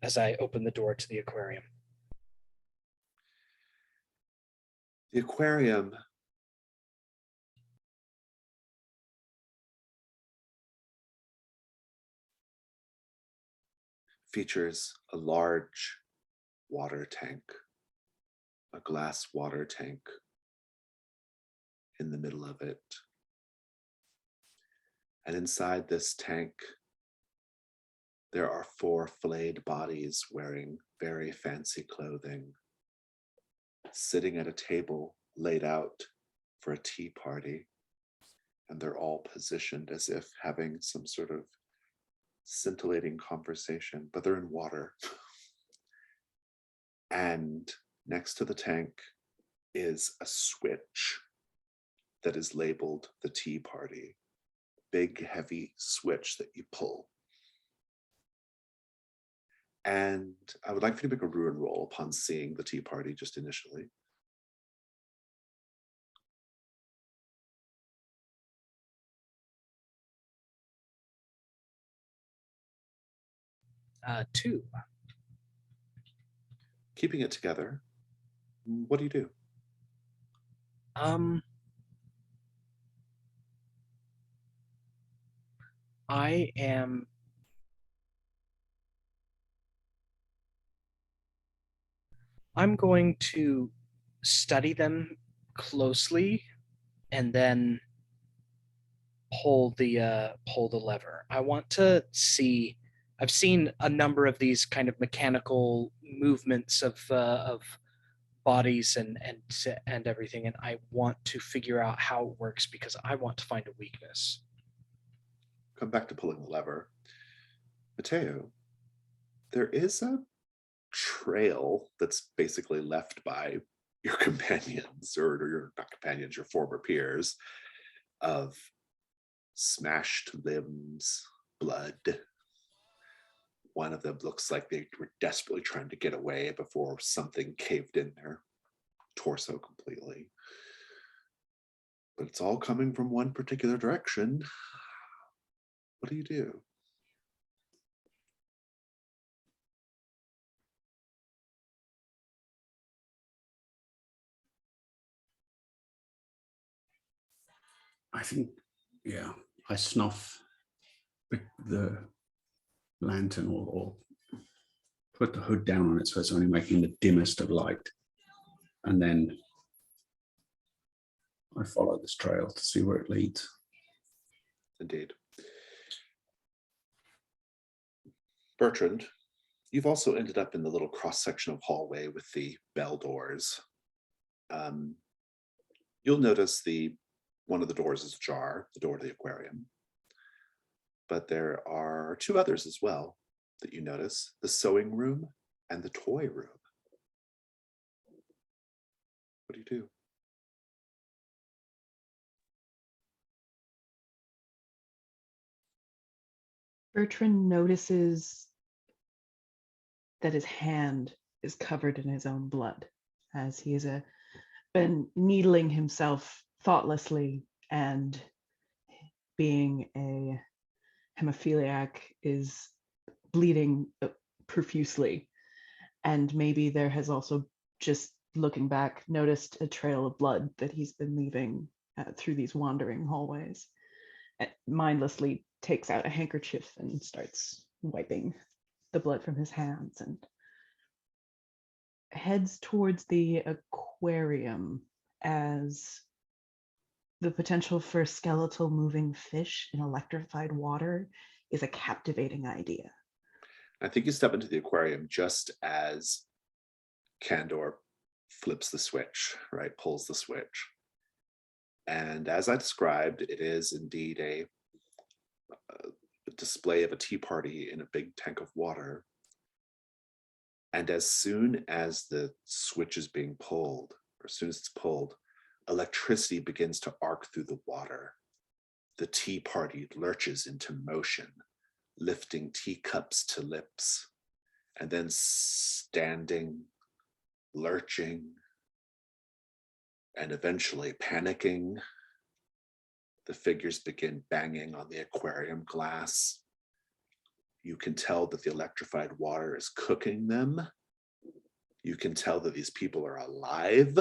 as I open the door to the aquarium. The aquarium features a large water tank, a glass water tank in the middle of it. And inside this tank, there are 4 flayed bodies wearing very fancy clothing, sitting at a table laid out for a tea party. And they're all positioned as if having some sort of scintillating conversation, but they're in water. And next to the tank is a switch that is labeled the tea party. Big, heavy switch that you pull. And I would like for you to make a ruin roll upon seeing the tea party just initially. 2. Keeping it together, what do you do? I am I'm going to study them closely and then pull the lever. I want to see. I've seen a number of these kind of mechanical movements of bodies and everything, and I want to figure out how it works because I want to find a weakness. Come back to pulling the lever. Mateo, there is a trail that's basically left by your companions, or your not companions, your former peers, of smashed limbs, blood. One of them looks like they were desperately trying to get away before something caved in their torso completely. But it's all coming from one particular direction. What do you do? I think, yeah, I snuff the lantern or put the hood down on it so it's only making the dimmest of light. And then I follow this trail to see where it leads. Indeed. Bertrand, you've also ended up in the little cross-section of hallway with the bell doors. You'll notice one of the doors is ajar, the door to the aquarium. But there are 2 others as well that you notice, the sewing room and the toy room. What do you do? Bertrand notices that his hand is covered in his own blood as he has been needling himself thoughtlessly, and being a hemophiliac is bleeding profusely. And maybe there has also, just looking back, noticed a trail of blood that he's been leaving through these wandering hallways. Mindlessly takes out a handkerchief and starts wiping the blood from his hands and heads towards the aquarium, as the potential for skeletal moving fish in electrified water is a captivating idea. I think you step into the aquarium just as Candor flips the switch, right? Pulls the switch. And as I described, it is indeed a display of a tea party in a big tank of water. And as soon as the switch is being pulled, or as soon as it's pulled, electricity begins to arc through the water. The tea party lurches into motion, lifting teacups to lips, and then standing, lurching, and eventually panicking. The figures begin banging on the aquarium glass. You can tell that the electrified water is cooking them. You can tell that these people are alive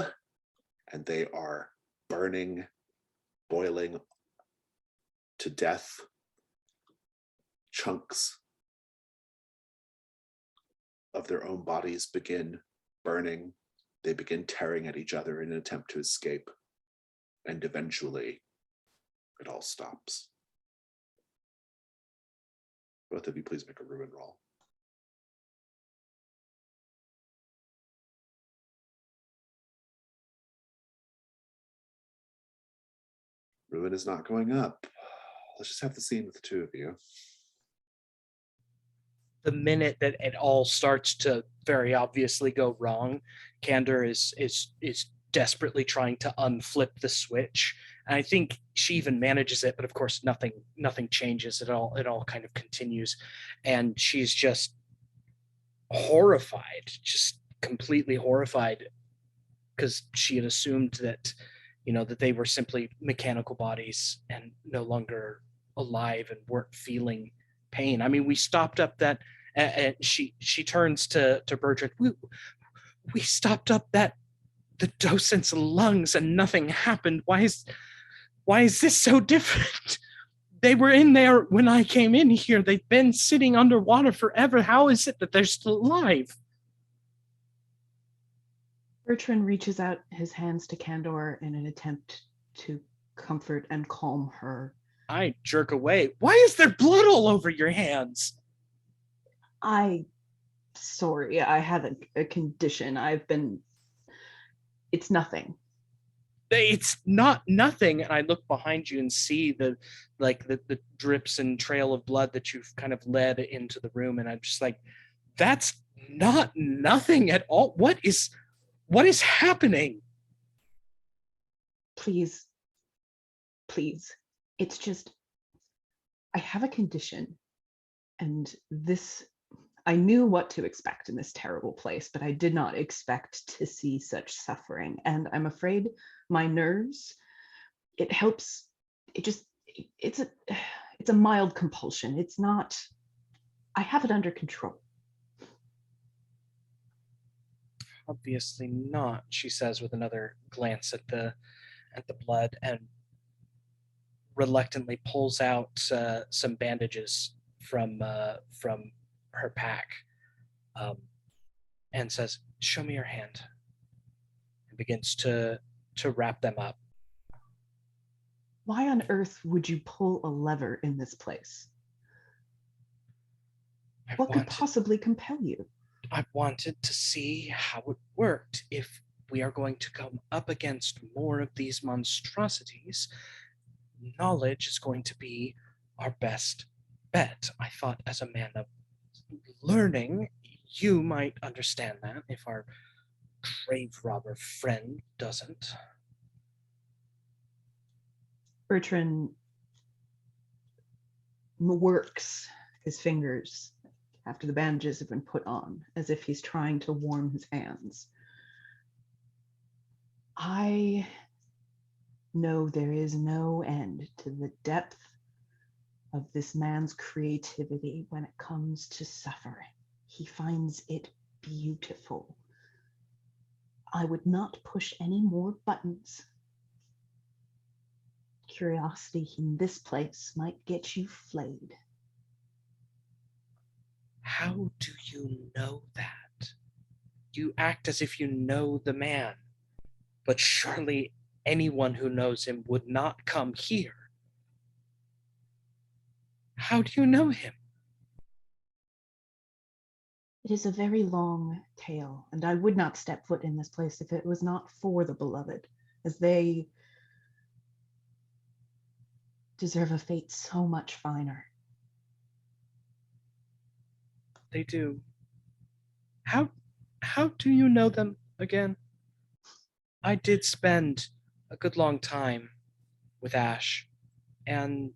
and they are burning, boiling to death. Chunks of their own bodies begin burning. They begin tearing at each other in an attempt to escape. And eventually, it all stops. Both of you, please make a ruin roll. Ruin is not going up. Let's just have the scene with the two of you. The minute that it all starts to very obviously go wrong, Candor is desperately trying to unflip the switch. And I think she even manages it, but of course nothing changes at all. It all kind of continues. And she's just horrified, just completely horrified, because she had assumed that, that they were simply mechanical bodies and no longer alive and weren't feeling pain. I mean, we stopped up that, and she turns to Bertrand. We stopped up the docent's lungs and nothing happened. Why is this so different? They were in there when I came in here. They've been sitting underwater forever. How is it that they're still alive? Bertrand reaches out his hands to Candor in an attempt to comfort and calm her. I jerk away. Why is there blood all over your hands? Sorry, I have a condition. It's nothing. It's not nothing. And I look behind you and see the drips and trail of blood that you've kind of led into the room. And I'm just like, that's not nothing at all. What is happening? Please. It's just, I have a condition, and I knew what to expect in this terrible place, but I did not expect to see such suffering. And I'm afraid my nerves, it helps. It's a mild compulsion. It's not, I have it under control. Obviously not, she says with another glance at the blood, and reluctantly pulls out some bandages from her pack, and says, "Show me your hand," and begins to wrap them up. Why on earth would you pull a lever in this place? What could possibly compel you? I wanted to see how it worked. If we are going to come up against more of these monstrosities, knowledge is going to be our best bet. I thought, as a man of learning, you might understand that if our grave robber friend doesn't. Bertrand works his fingers after the bandages have been put on, as if he's trying to warm his hands. I know there is no end to the depth of this man's creativity when it comes to suffering. He finds it beautiful. I would not push any more buttons. Curiosity in this place might get you flayed. How do you know that? You act as if you know the man, but surely anyone who knows him would not come here. How do you know him? It is a very long tale, and I would not step foot in this place if it was not for the beloved, as they deserve a fate so much finer. They do. How do you know them again? I did spend a good long time with Ash, and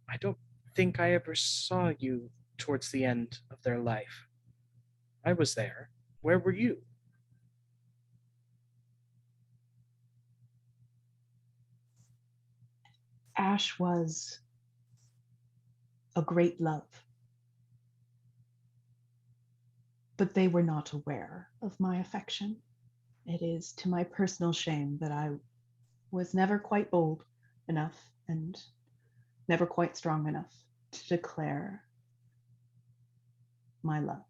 I don't think I ever saw you towards the end of their life. I was there. Where were you? Ash was a great love, but they were not aware of my affection. It is to my personal shame that I was never quite bold enough and never quite strong enough to declare my love.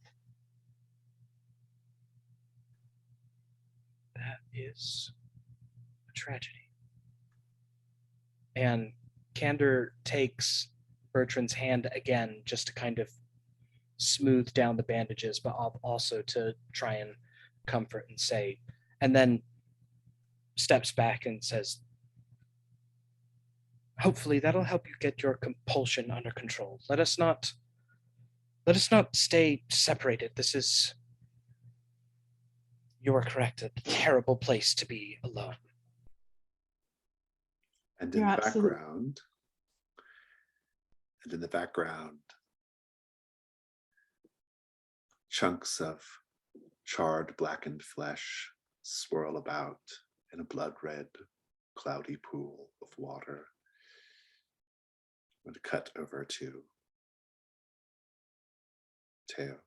That is a tragedy. And Candor takes Bertrand's hand again just to kind of smooth down the bandages, but also to try and comfort and say, and then steps back and says, hopefully that'll help you get your compulsion under control. Let us not stay separated. This is, you are correct, a terrible place to be alone. And in You're the absolute- background, and in the background, chunks of charred, blackened flesh swirl about in a blood-red, cloudy pool of water. I'm going to cut over to Teo.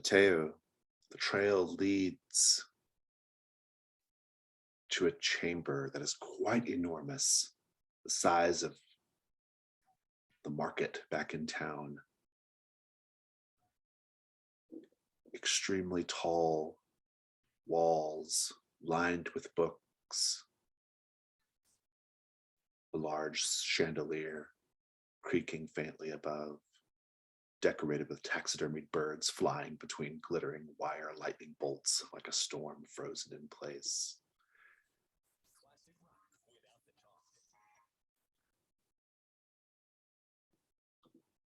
Teo, the trail leads to a chamber that is quite enormous, the size of the market back in town. Extremely tall walls lined with books, a large chandelier creaking faintly above, decorated with taxidermied birds flying between glittering wire lightning bolts like a storm frozen in place.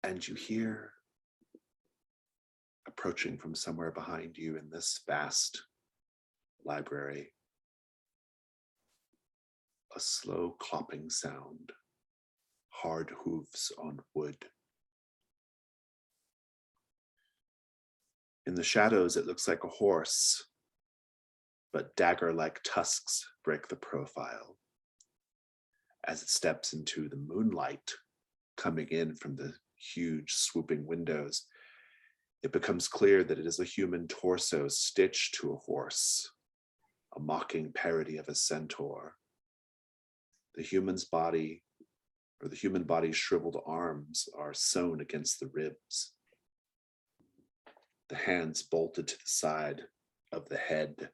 And you hear, approaching from somewhere behind you in this vast library, a slow clopping sound, hard hooves on wood. In the shadows, it looks like a horse, but dagger-like tusks break the profile. As it steps into the moonlight coming in from the huge swooping windows, it becomes clear that it is a human torso stitched to a horse, a mocking parody of a centaur. The human body's shriveled arms are sewn against the ribs. The hands bolted to the side of the head,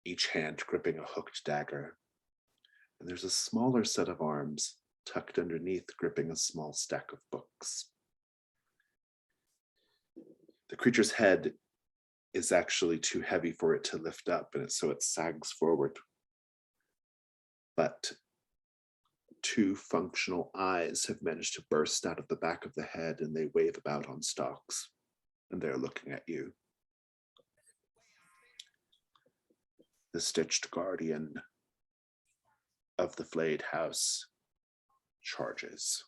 each hand gripping a hooked dagger. And there's a smaller set of arms tucked underneath, gripping a small stack of books. The creature's head is actually too heavy for it to lift up, and so it sags forward. But two functional eyes have managed to burst out of the back of the head, and they wave about on stalks, and they're looking at you. The stitched guardian of the Flayed House charges.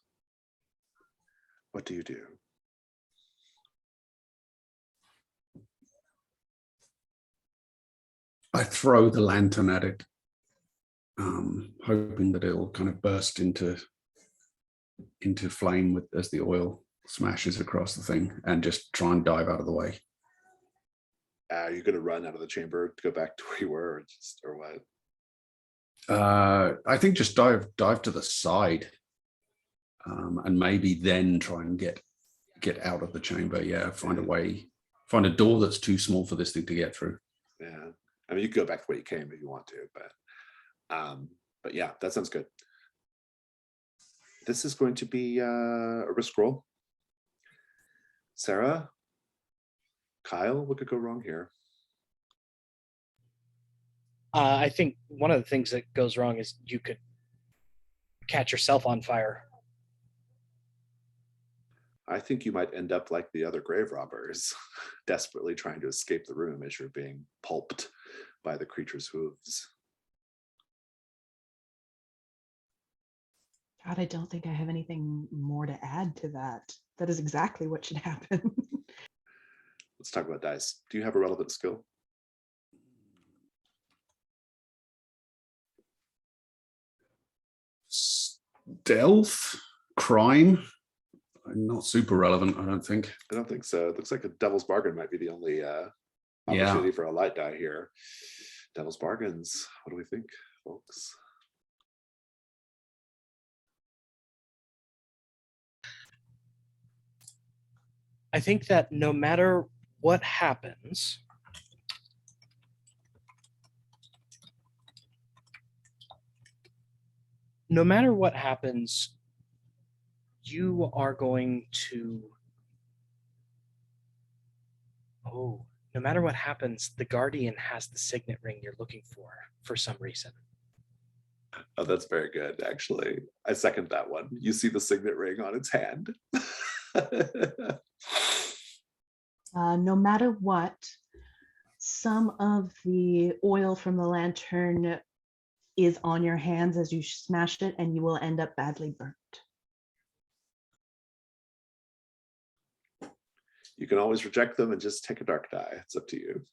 What do you do? I throw the lantern at it, hoping that it'll kind of burst into flame as the oil smashes across the thing, and just try and dive out of the way. Are you going to run out of the chamber to go back to where you were, or what? I think just dive to the side, and maybe then try and get out of the chamber. Yeah, find a way, find a door that's too small for this thing to get through. Yeah, I mean, you can go back the way you came if you want to, but yeah, that sounds good. This is going to be a risk roll. Sarah, Kyle, what could go wrong here? I think one of the things that goes wrong is you could catch yourself on fire. I think you might end up like the other grave robbers, desperately trying to escape the room as you're being pulped by the creature's hooves. God, I don't think I have anything more to add to that. That is exactly what should happen. Let's talk about dice. Do you have a relevant skill? Stealth, crime, not super relevant, I don't think. I don't think so. It looks like a devil's bargain might be the only opportunity for a light die here. Devil's bargains. What do we think, folks? I think that no matter what happens, no matter what happens, you are going to. Oh, no matter what happens, the Guardian has the signet ring you're looking for some reason. Oh, that's very good, actually. I second that one. You see the signet ring on its hand. No matter what, some of the oil from the lantern is on your hands as you smash it, and you will end up badly burnt. You can always reject them and just take a dark die. It's up to you.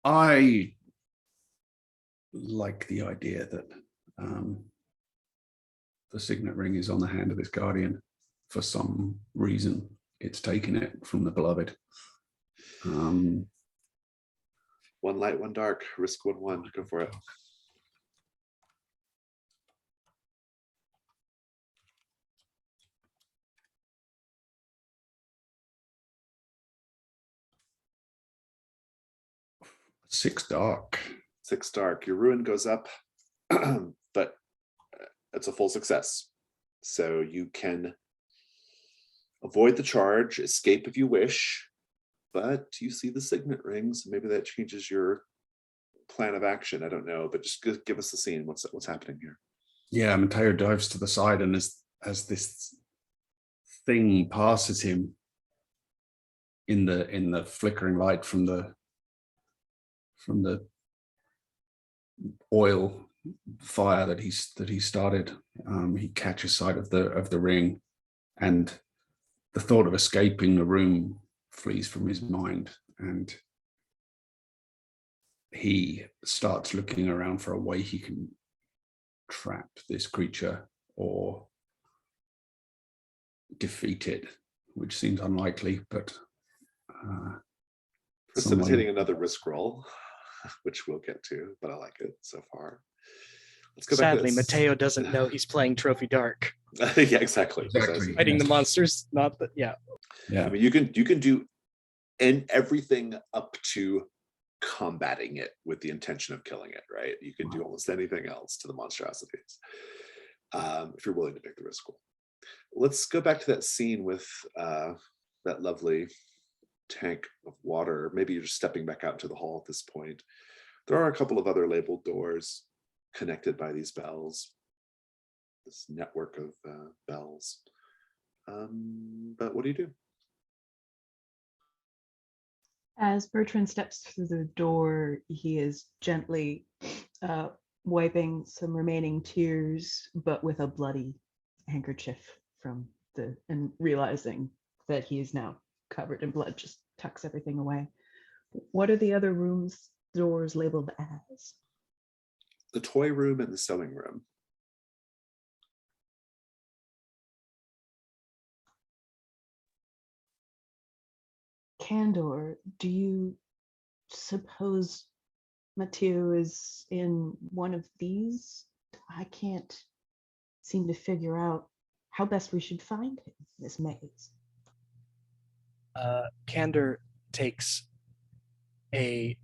I like the idea that the signet ring is on the hand of this guardian for some reason. It's taken it from the beloved. One light, one dark. Risk 1/1. Go for it. Six dark. 6 dark. Your ruin goes up, but it's a full success. So you can avoid the charge, escape if you wish, but you see the signet rings. Maybe that changes your plan of action. I don't know, but just give us the scene. What's happening here? Yeah, Mateo dives to the side, and as this thing passes him in the flickering light from the oil fire that he started, he catches sight of the ring, and the thought of escaping the room flees from his mind, and he starts looking around for a way he can trap this creature or defeat it, which seems unlikely, but Precipitating another risk roll, which we'll get to, but I like it so far. Let's go Sadly, back to this. Mateo doesn't know he's playing Trophy Dark. Yeah, exactly. Exactly. Fighting the Yes. monsters, not the I Yeah, mean, you can do everything up to combating it with the intention of killing it, right? You can do almost anything else to the monstrosities if you're willing to make the risk roll. Let's go back to that scene with that lovely tank of water. Maybe you're just stepping back out into the hall at this point. There are a couple of other labeled doors connected by these bells, this network of bells. But what do you do? As Bertrand steps through the door, he is gently wiping some remaining tears, but with a bloody handkerchief and realizing that he is now covered in blood, just tucks everything away. What are the other rooms' doors labeled as? The toy room and the sewing room. Candor, do you suppose Mateo is in one of these? I can't seem to figure out how best we should find him in this maze. Candor takes a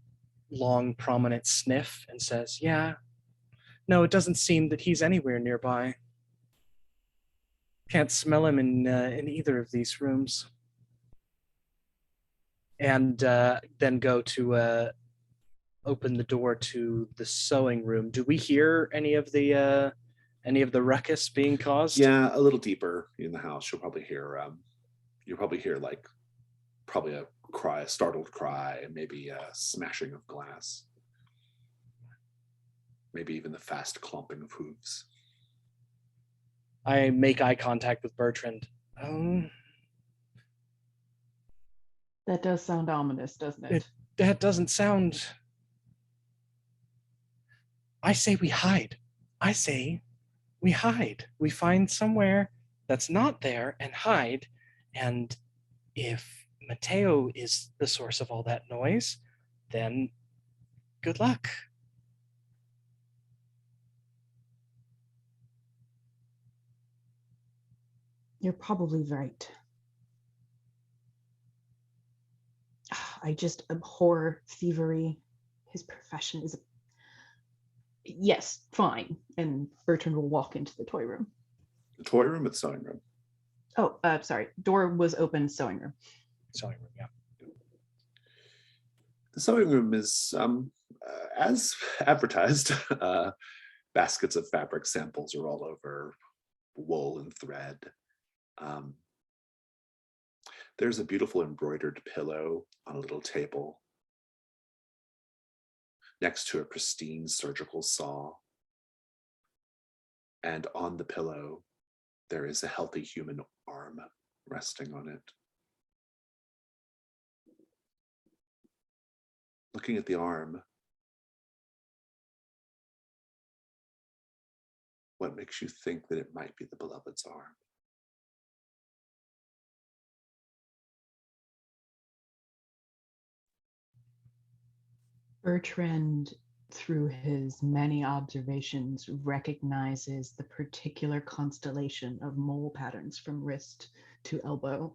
long, prominent sniff and says, "Yeah, no, it doesn't seem that he's anywhere nearby. Can't smell him in either of these rooms." And then go to open the door to the sewing room. Do we hear any of the ruckus being caused? Yeah, a little deeper in the house, you'll probably hear like probably a cry, a startled cry, and maybe a smashing of glass. Maybe even the fast clomping of hooves. I make eye contact with Bertrand. That does sound ominous, doesn't it? That doesn't sound. I say we hide. I say we hide. We find somewhere that's not there and hide. And if Mateo is the source of all that noise, then good luck. You're probably right. I just abhor thievery. His profession is. Yes, fine. And Bertrand will walk into the toy room. The toy room or the sewing room? Oh, sorry. Door was open, sewing room. Sewing room, yeah. The sewing room is as advertised. Baskets of fabric samples are all over, wool and thread. There's a beautiful embroidered pillow on a little table next to a pristine surgical saw. And on the pillow, there is a healthy human arm resting on it. Looking at the arm, what makes you think that it might be the beloved's arm? Bertrand, through his many observations, recognizes the particular constellation of mole patterns from wrist to elbow.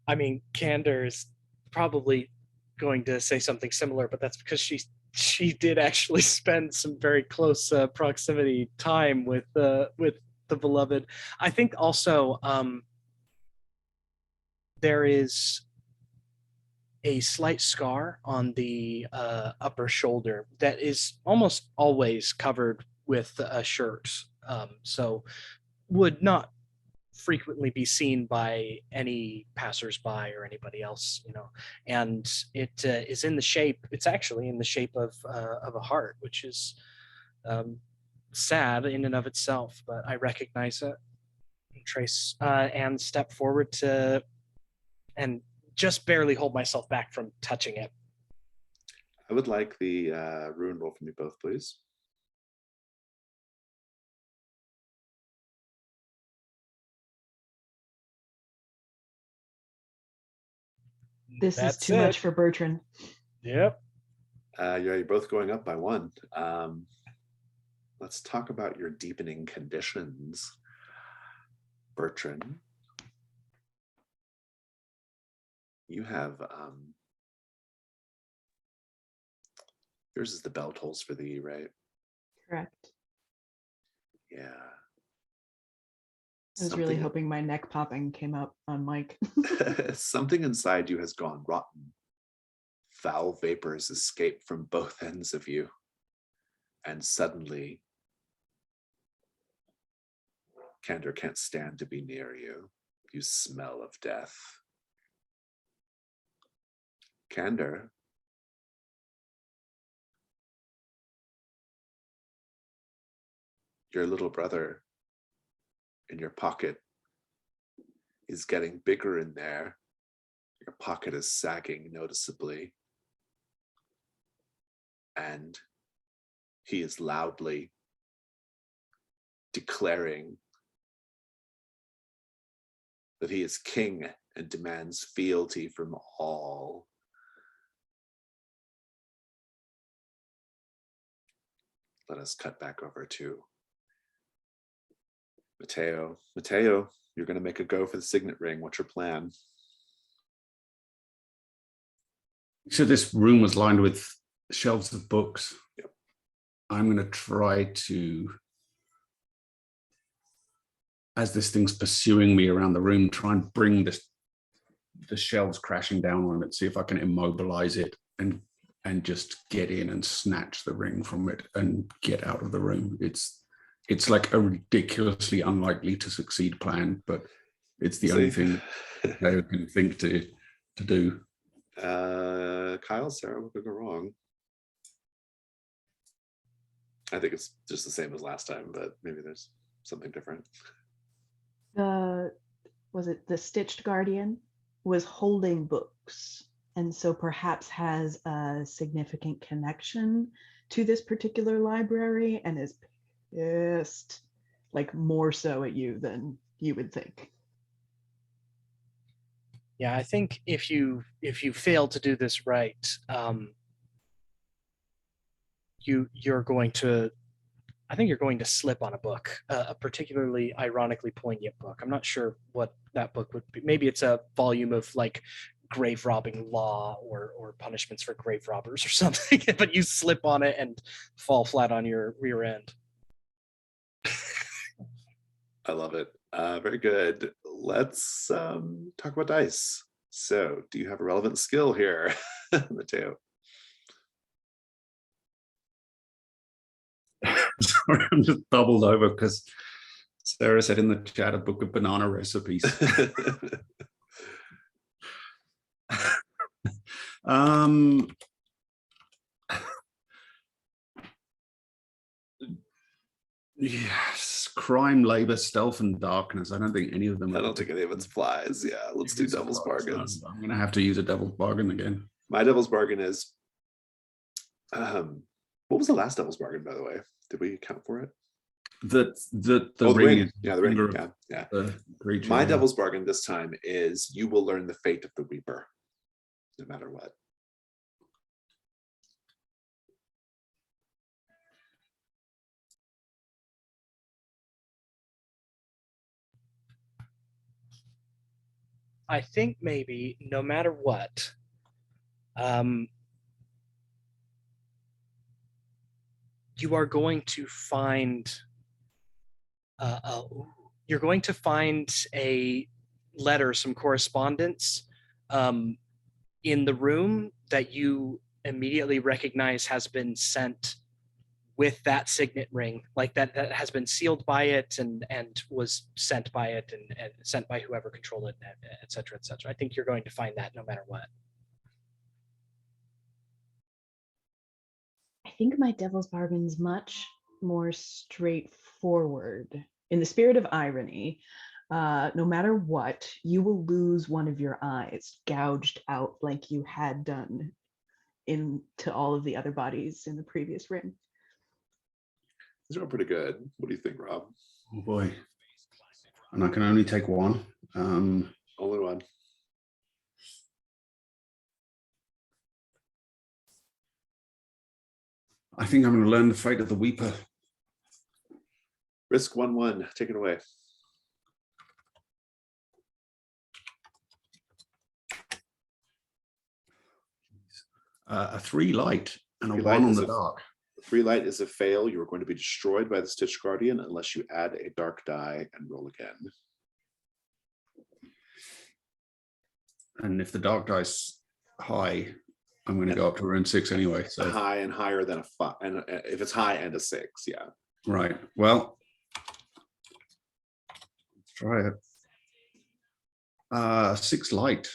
I mean, Cander's probably going to say something similar, but that's because she did actually spend some very close proximity time with the beloved. I think also there is a slight scar on the upper shoulder that is almost always covered with a shirt, so would not frequently be seen by any passersby or anybody else, and it is in the shape, it's actually in the shape of a heart, which is sad in and of itself, but I recognize it. Trace and step forward to, and just barely hold myself back from touching it. I would like the ruin roll from you both, please. This is That's too it. much for Bertrand. Yep. Yeah, you're both going up by 1. Let's talk about your deepening conditions, Bertrand. You have yours is the bell tolls for thee, right? Correct. Yeah. I was really hoping my neck popping came up on mic. Something inside you has gone rotten. Foul vapors escape from both ends of you. And suddenly, Candor can't stand to be near you. You smell of death. Candor, your little brother in your pocket is getting bigger in there. Your pocket is sagging noticeably. And he is loudly declaring that he is king and demands fealty from all. Let us cut back over to Mateo. Mateo, you're going to make a go for the signet ring. What's your plan? So this room was lined with shelves of books. Yep. I'm going to try to, as this thing's pursuing me around the room, try and bring the shelves crashing down on it, see if I can immobilize it and just get in and snatch the ring from it and get out of the room. It's like a ridiculously unlikely to succeed plan, but it's the only thing I can think to do. Kyle, Sarah, what could go wrong? I think it's just the same as last time, but maybe there's something different. Was it the Stitched Guardian was holding books, and so perhaps has a significant connection to this particular library and is pissed, like more so at you than you would think. Yeah, I think if you fail to do this right, you're going to, I think you're going to slip on a book, a particularly ironically poignant book. I'm not sure what that book would be. Maybe it's a volume of like grave robbing law or punishments for grave robbers or something, but you slip on it and fall flat on your rear end. I love it. Very good. Let's talk about dice. So, do you have a relevant skill here, Mateo? Sorry, I'm just doubled over because Sarah said in the chat a book of banana recipes. Yes, crime, labor, stealth, and darkness. I don't think any of them. I don't think any of it applies. Yeah, let's do devil's bargains. I'm gonna have to use a devil's bargain again. My devil's bargain is, what was the last devil's bargain, by the way? Did we account for it? The Oh, the ring. ring. Yeah, the ring. Yeah. The creature, My devil's bargain this time is you will learn the fate of the Weeper, no matter what. I think maybe no matter what, you are going to find you're going to find a letter, some correspondence in the room that you immediately recognize has been sent with that signet ring, like that has been sealed by it and was sent by it and sent by whoever controlled it, et cetera, et cetera. I think you're going to find that no matter what. I think my devil's bargain's much more straightforward. In the spirit of irony, no matter what, you will lose one of your eyes, gouged out like you had done into all of the other bodies in the previous ring. These are all pretty good. What do you think, Rob? Oh boy. And I can only take one. Only one. I think I'm going to learn the fate of the Weeper. Risk 1-1. Take it away. A 3 light and a 3 1 light on is the a- dark. 3 light is a fail. You are going to be destroyed by the Stitch Guardian unless you add a dark die and roll again. And if the dark dice high, I'm going to go up to round 6 anyway. So High and higher than a 5. And if it's high and a 6, yeah. right. Well, let's try it. 6 light.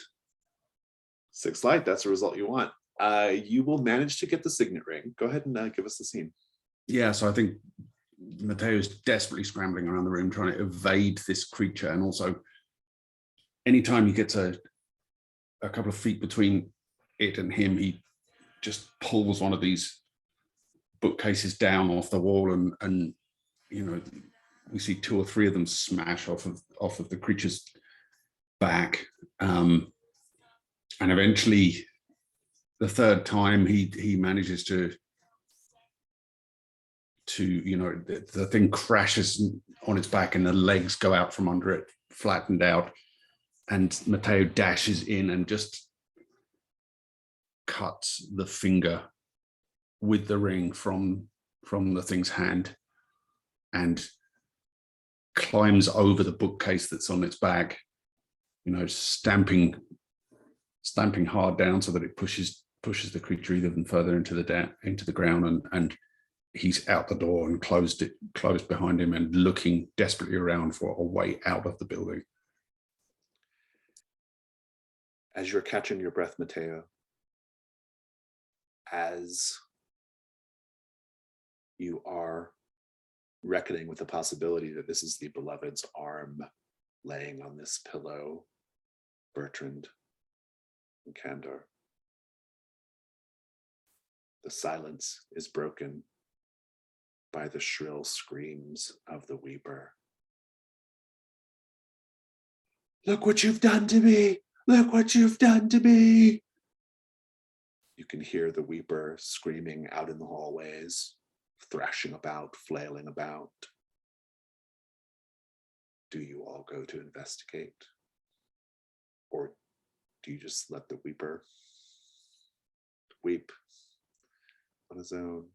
6 light, that's the result you want. You will manage to get the signet ring. Go ahead and give us the scene. Yeah, so I think Mateo's desperately scrambling around the room trying to evade this creature, and also anytime he gets a couple of feet between it and him, he just pulls one of these bookcases down off the wall, and you know, we see 2 or 3 of them smash off of the creature's back, and eventually the third time he manages to you know, the thing crashes on its back and the legs go out from under it, flattened out, and Mateo dashes in and just cuts the finger with the ring from the thing's hand and climbs over the bookcase that's on its back, you know, stamping hard down so that it pushes the creature even further into the ground, and he's out the door and closed behind him and looking desperately around for a way out of the building. As you're catching your breath, Mateo, as you are reckoning with the possibility that this is the beloved's arm laying on this pillow, Bertrand and Candor, the silence is broken by the shrill screams of the Weeper. Look what you've done to me! Look what you've done to me! You can hear the Weeper screaming out in the hallways, thrashing about, flailing about. Do you all go to investigate? Or do you just let the Weeper weep on his own?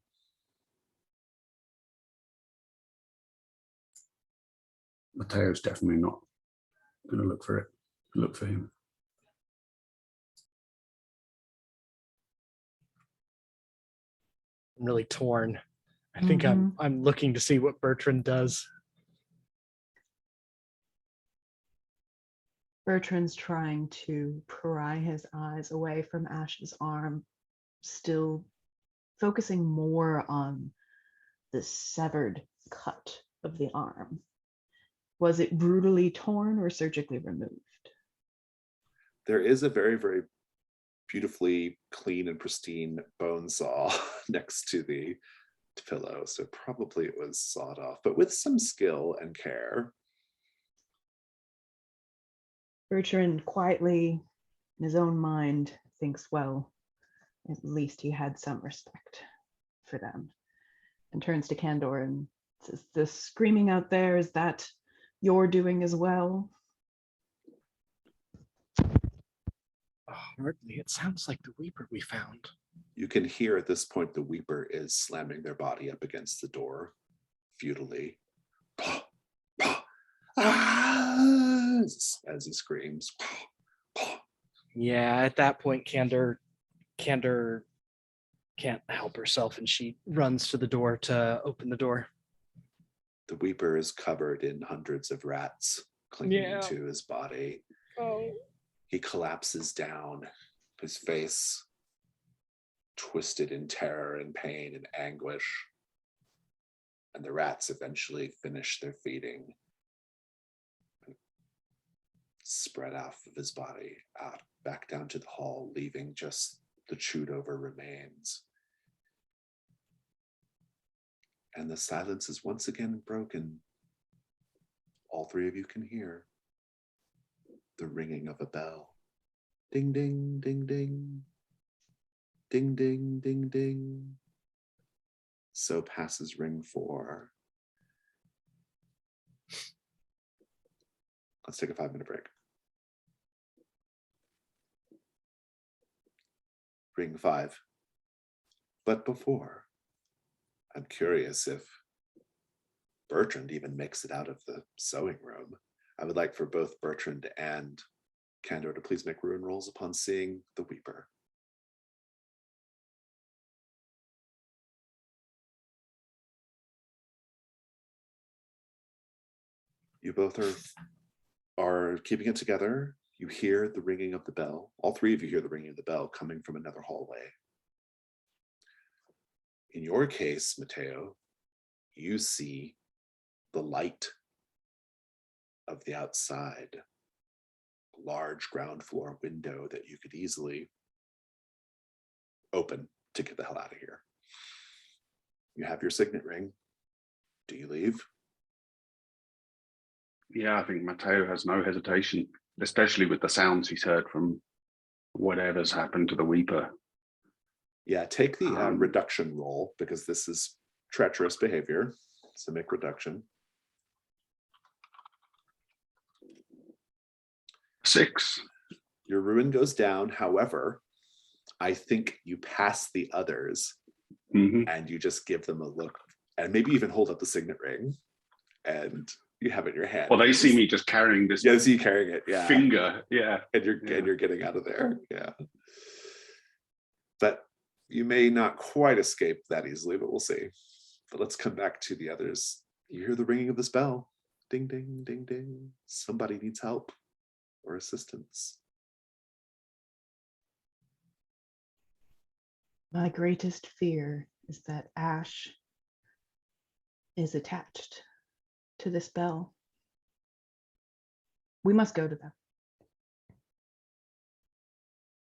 Mateo's definitely not going to look for it. Look for him. I'm really torn. I think I'm looking to see what Bertrand does. Bertrand's trying to pry his eyes away from Ash's arm, still focusing more on the severed cut of the arm. Was it brutally torn or surgically removed? There is a very, very beautifully clean and pristine bone saw next to the pillow, so probably it was sawed off, but with some skill and care. Bertrand quietly, in his own mind, thinks, well, at least he had some respect for them, and turns to Candor and says, the screaming out there, is that your doing as well? Oh, hardly. It sounds like the Weeper we found. You can hear at this point the Weeper is slamming their body up against the door futilely. Pah, pah, ah, as he screams. Pah, pah. Yeah, at that point, Candor can't help herself, and she runs to the door to open the door. The Weeper is covered in hundreds of rats clinging to his body. Oh. He collapses down, his face twisted in terror and pain and anguish. And the rats eventually finish their feeding, spread off of his body, out back down to the hall, leaving just the chewed over remains. And the silence is once again broken. All three of you can hear the ringing of a bell. Ding, ding, ding, ding. Ding, ding, ding, ding. So passes ring 4. Let's take a 5-minute break. Ring 5. But before, I'm curious if Bertrand even makes it out of the sewing room. I would like for both Bertrand and Candor to please make ruin rolls upon seeing the Weeper. You both are keeping it together. You hear the ringing of the bell. All three of you hear the ringing of the bell coming from another hallway. In your case, Mateo, you see the light of the outside, a large ground floor window that you could easily open to get the hell out of here. You have your signet ring. Do you leave? Yeah, I think Mateo has no hesitation, especially with the sounds he's heard from whatever's happened to the Weeper. Yeah, take the reduction roll, because this is treacherous behavior. So make reduction. 6. Your ruin goes down. However, I think you pass the others and you just give them a look and maybe even hold up the signet ring and you have it in your hand. Well, they see me just carrying this. Yeah, see you carrying it. Yeah. Finger. Yeah. And you're getting out of there. Yeah. But you may not quite escape that easily, but we'll see. But let's come back to the others. You hear the ringing of this bell. Ding, ding, ding, ding. Somebody needs help or assistance. My greatest fear is that Ash is attached to this bell. We must go to them.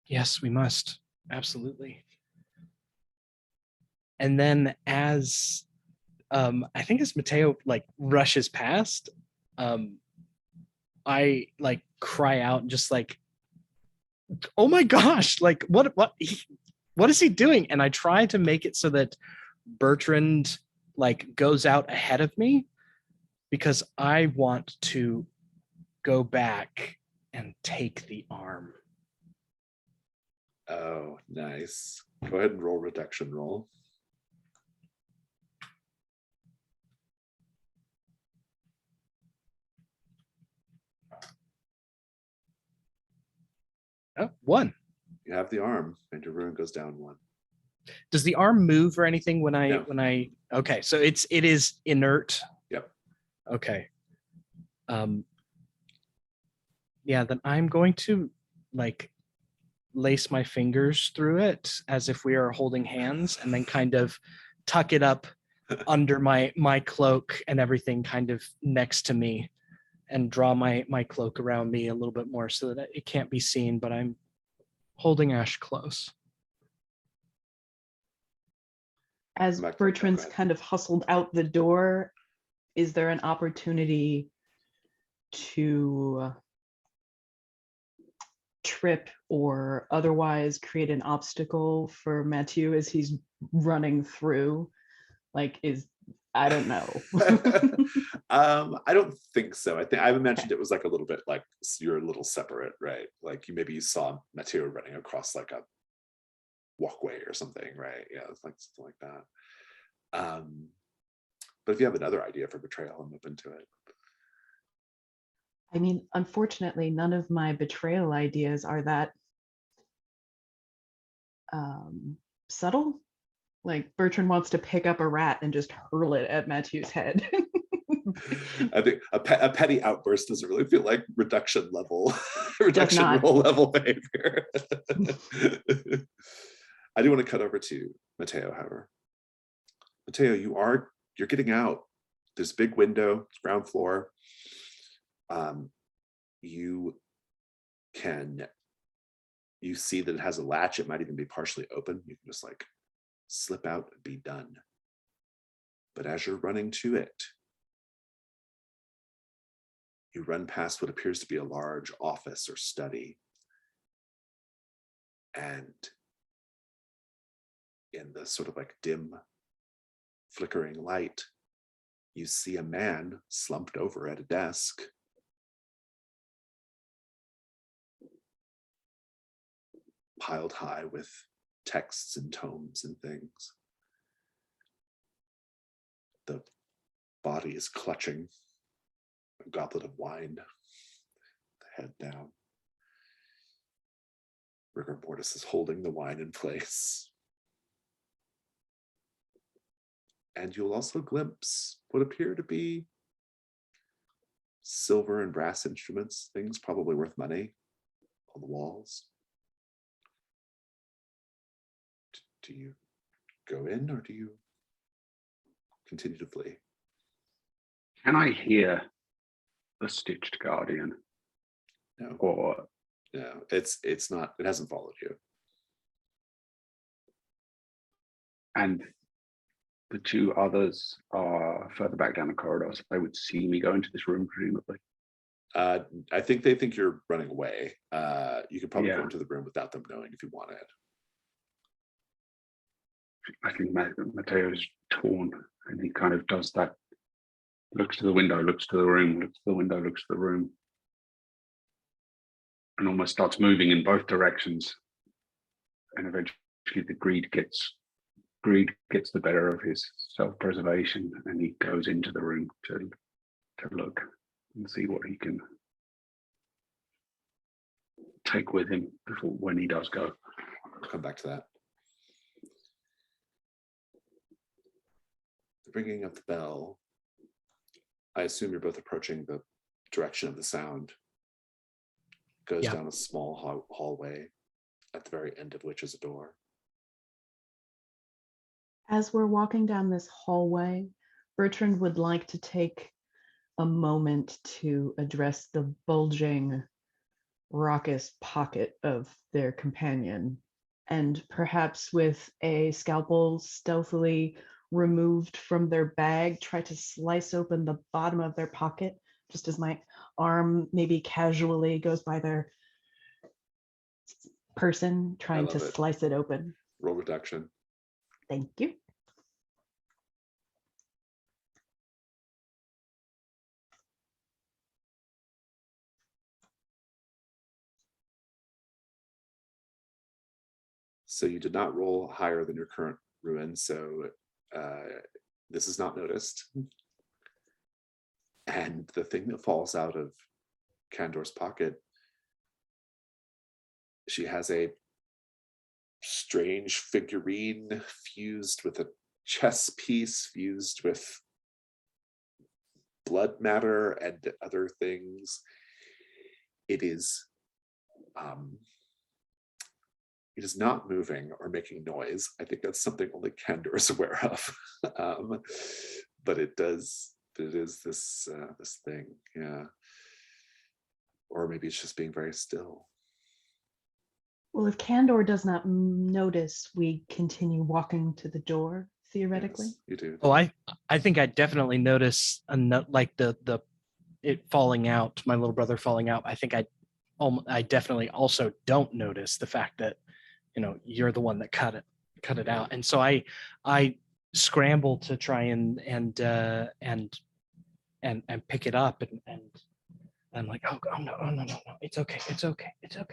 Yes, we must. Absolutely. And then as I think as Mateo like rushes past, I like cry out and just like, oh my gosh, like what is he doing? And I try to make it so that Bertrand like goes out ahead of me, because I want to go back and take the arm. Oh, nice. Go ahead and roll reduction roll. Oh, 1. You have the arm, and your ruin goes down 1. Does the arm move or anything when No. okay, so it is inert. Yep. Okay. Yeah, then I'm going to like lace my fingers through it as if we are holding hands, and then kind of tuck it up under my cloak and everything kind of next to me, and draw my cloak around me a little bit more so that it can't be seen, but I'm holding Ash close. As Come back to the Bertrand's background. kind of hustled out the door, is there an opportunity to trip or otherwise create an obstacle for Mathieu as he's running through? Like, I don't know. I don't think so. I mentioned it was like a little bit like you're a little separate, right? Like you saw Matteo running across like a walkway or something, right? Yeah, it's like something like that. But if you have another idea for betrayal, I'm open to it. I mean, unfortunately, none of my betrayal ideas are that subtle. Like Bertrand wants to pick up a rat and just hurl it at Matthew's head. I think a petty outburst doesn't really feel like reduction not. roll level behavior. I do want to cut over to Matteo, however. Matteo, you're getting out. There's a big window, it's ground floor. You see that it has a latch. It might even be partially open. You can just like slip out and be done. But as you're running to it, you run past what appears to be a large office or study. And in the sort of like dim, flickering light, you see a man slumped over at a desk. Piled high with texts and tomes and things. The body is clutching a goblet of wine, the head down. Rigor mortis is holding the wine in place. And you'll also glimpse what appear to be silver and brass instruments, things probably worth money, on the walls. Do you go in or do you continue to flee? Can I hear the Stitched Guardian? No. Or No, it's not, it hasn't followed you. and the two others are further back down the corridor, so they would see me go into this room, presumably. I think they think you're running away. You could probably go Yeah. into the room without them knowing if you wanted. I think Mateo's torn, and he kind of does that. Looks to the window, looks to the room, looks to the window, looks to the room, and almost starts moving in both directions. And eventually, the greed gets the better of his self-preservation, and he goes into the room to look and see what he can take with him before when he does go. We'll come back to that. The ringing of the bell. I assume you're both approaching the direction of the sound. Goes Yeah. down a small hallway, at the very end of which is a door. As we're walking down this hallway, Bertrand would like to take a moment to address the bulging, raucous pocket of their companion, and perhaps with a scalpel stealthily removed from their bag, try to slice open the bottom of their pocket, just as my arm maybe casually goes by their person, trying to love it. slice it open. Roll reduction. Thank you. So you did not roll higher than your current ruin, so this is not noticed. And the thing that falls out of Candor's pocket, she has a strange figurine fused with a chess piece, fused with blood matter and other things. It is not moving or making noise. I think that's something only Candor is aware of. But it is this this thing, yeah. Or maybe it's just being very still. Well, if Candor does not notice, we continue walking to the door, theoretically. Yes, you do. Oh, I think I definitely notice like the it falling out, my little brother falling out. I think I definitely also don't notice the fact that, you know, you're the one that cut it out. And so I scramble to try and pick it up, and I'm like, oh no, it's okay, it's all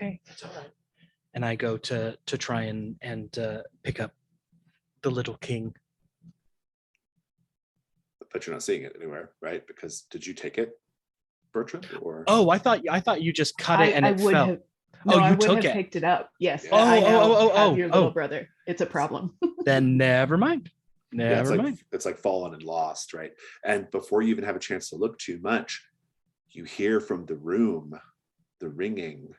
right. And I go to try and pick up the little king. But you're not seeing it anywhere, right? Because did you take it, Bertrand? Or Oh, I thought you just cut it and I it would fell. have. Oh, No, you I would took have it. picked it up. Yes. Oh, I now have oh, your little oh. brother. It's a problem. Then never mind. yeah, Never mind. it's like fallen and lost, right? And before you even have a chance to look too much, you hear from the room the ringing.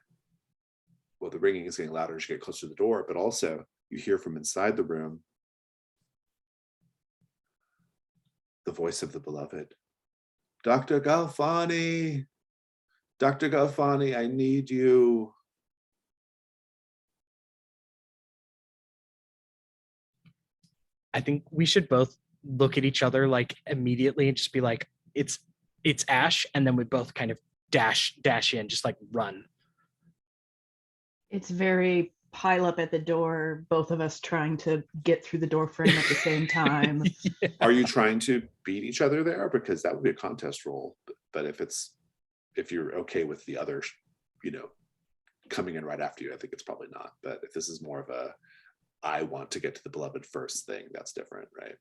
Well, the ringing is getting louder as you get closer to the door, but also you hear from inside the room the voice of the beloved. Dr. Galfani, Dr. Galfani, I need you. I think we should both look at each other like immediately and just be like, it's Ash, and then we both kind of dash in, just like run. It's very pile up at the door, both of us trying to get through the door frame at the same time. Yeah. Are you trying to beat each other there? Because that would be a contest roll. But if you're okay with the other, you know, coming in right after you, I think it's probably not. But if this is more of a, I want to get to the beloved first thing, that's different, right?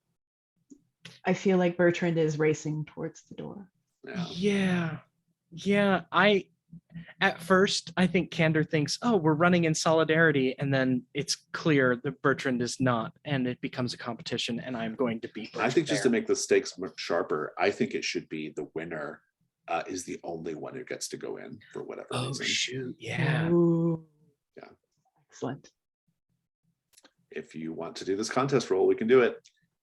I feel like Bertrand is racing towards the door. Yeah. At first, I think Candor thinks, oh, we're running in solidarity. And then it's clear that Bertrand is not. And it becomes a competition, and I'm going to beat Bertrand. I think just to make the stakes much sharper, I think it should be the winner is the only one who gets to go in for whatever reason. Shoot. Yeah. Ooh. Yeah. Excellent. If you want to do this contest roll, we can do it.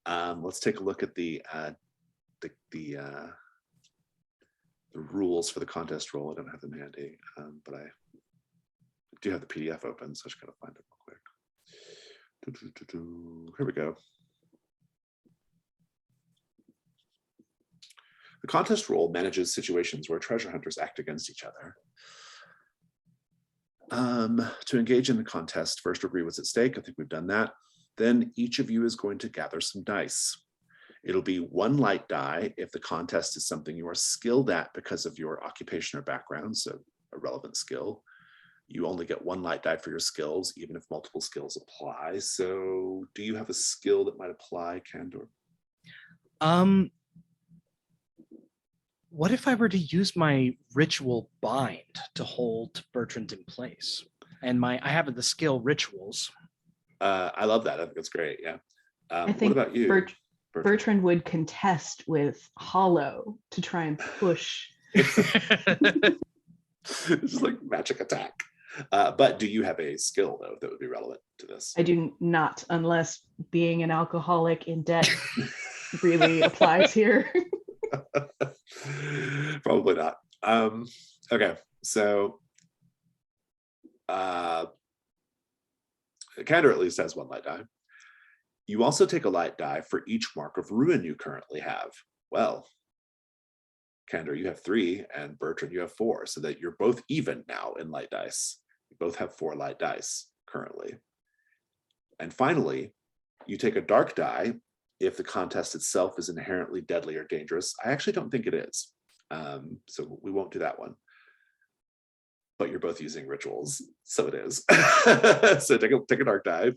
Let's take a look at the rules for the contest roll. I don't have them handy, but I do have the PDF open, so I just gotta find it real quick. Here we go. The contest roll manages situations where treasure hunters act against each other. To engage in the contest, first agree what's at stake. I think we've done that. Then each of you is going to gather some dice. It'll be one light die if the contest is something you are skilled at because of your occupation or background, so a relevant skill. You only get one light die for your skills, even if multiple skills apply. So do you have a skill that might apply, Candor? What if I were to use my ritual bind to hold Bertrand in place? And I have the skill rituals. I love that. I think that's great. Yeah. I What think about you? Bertrand would contest with Hollow to try and push. It's just like magic attack. But do you have a skill though that would be relevant to this? I do not, unless being an alcoholic in debt really applies here. Probably not. Okay, so Candor at least has one light die. You also take a light die for each mark of ruin you currently have. Well, Candor, you have 3, and Bertrand, you have 4, so that you're both even now in light dice. You both have 4 light dice currently. And finally, you take a dark die if the contest itself is inherently deadly or dangerous. I actually don't think it is. So we won't do that one. but you're both using rituals, so it is. So take a dark die.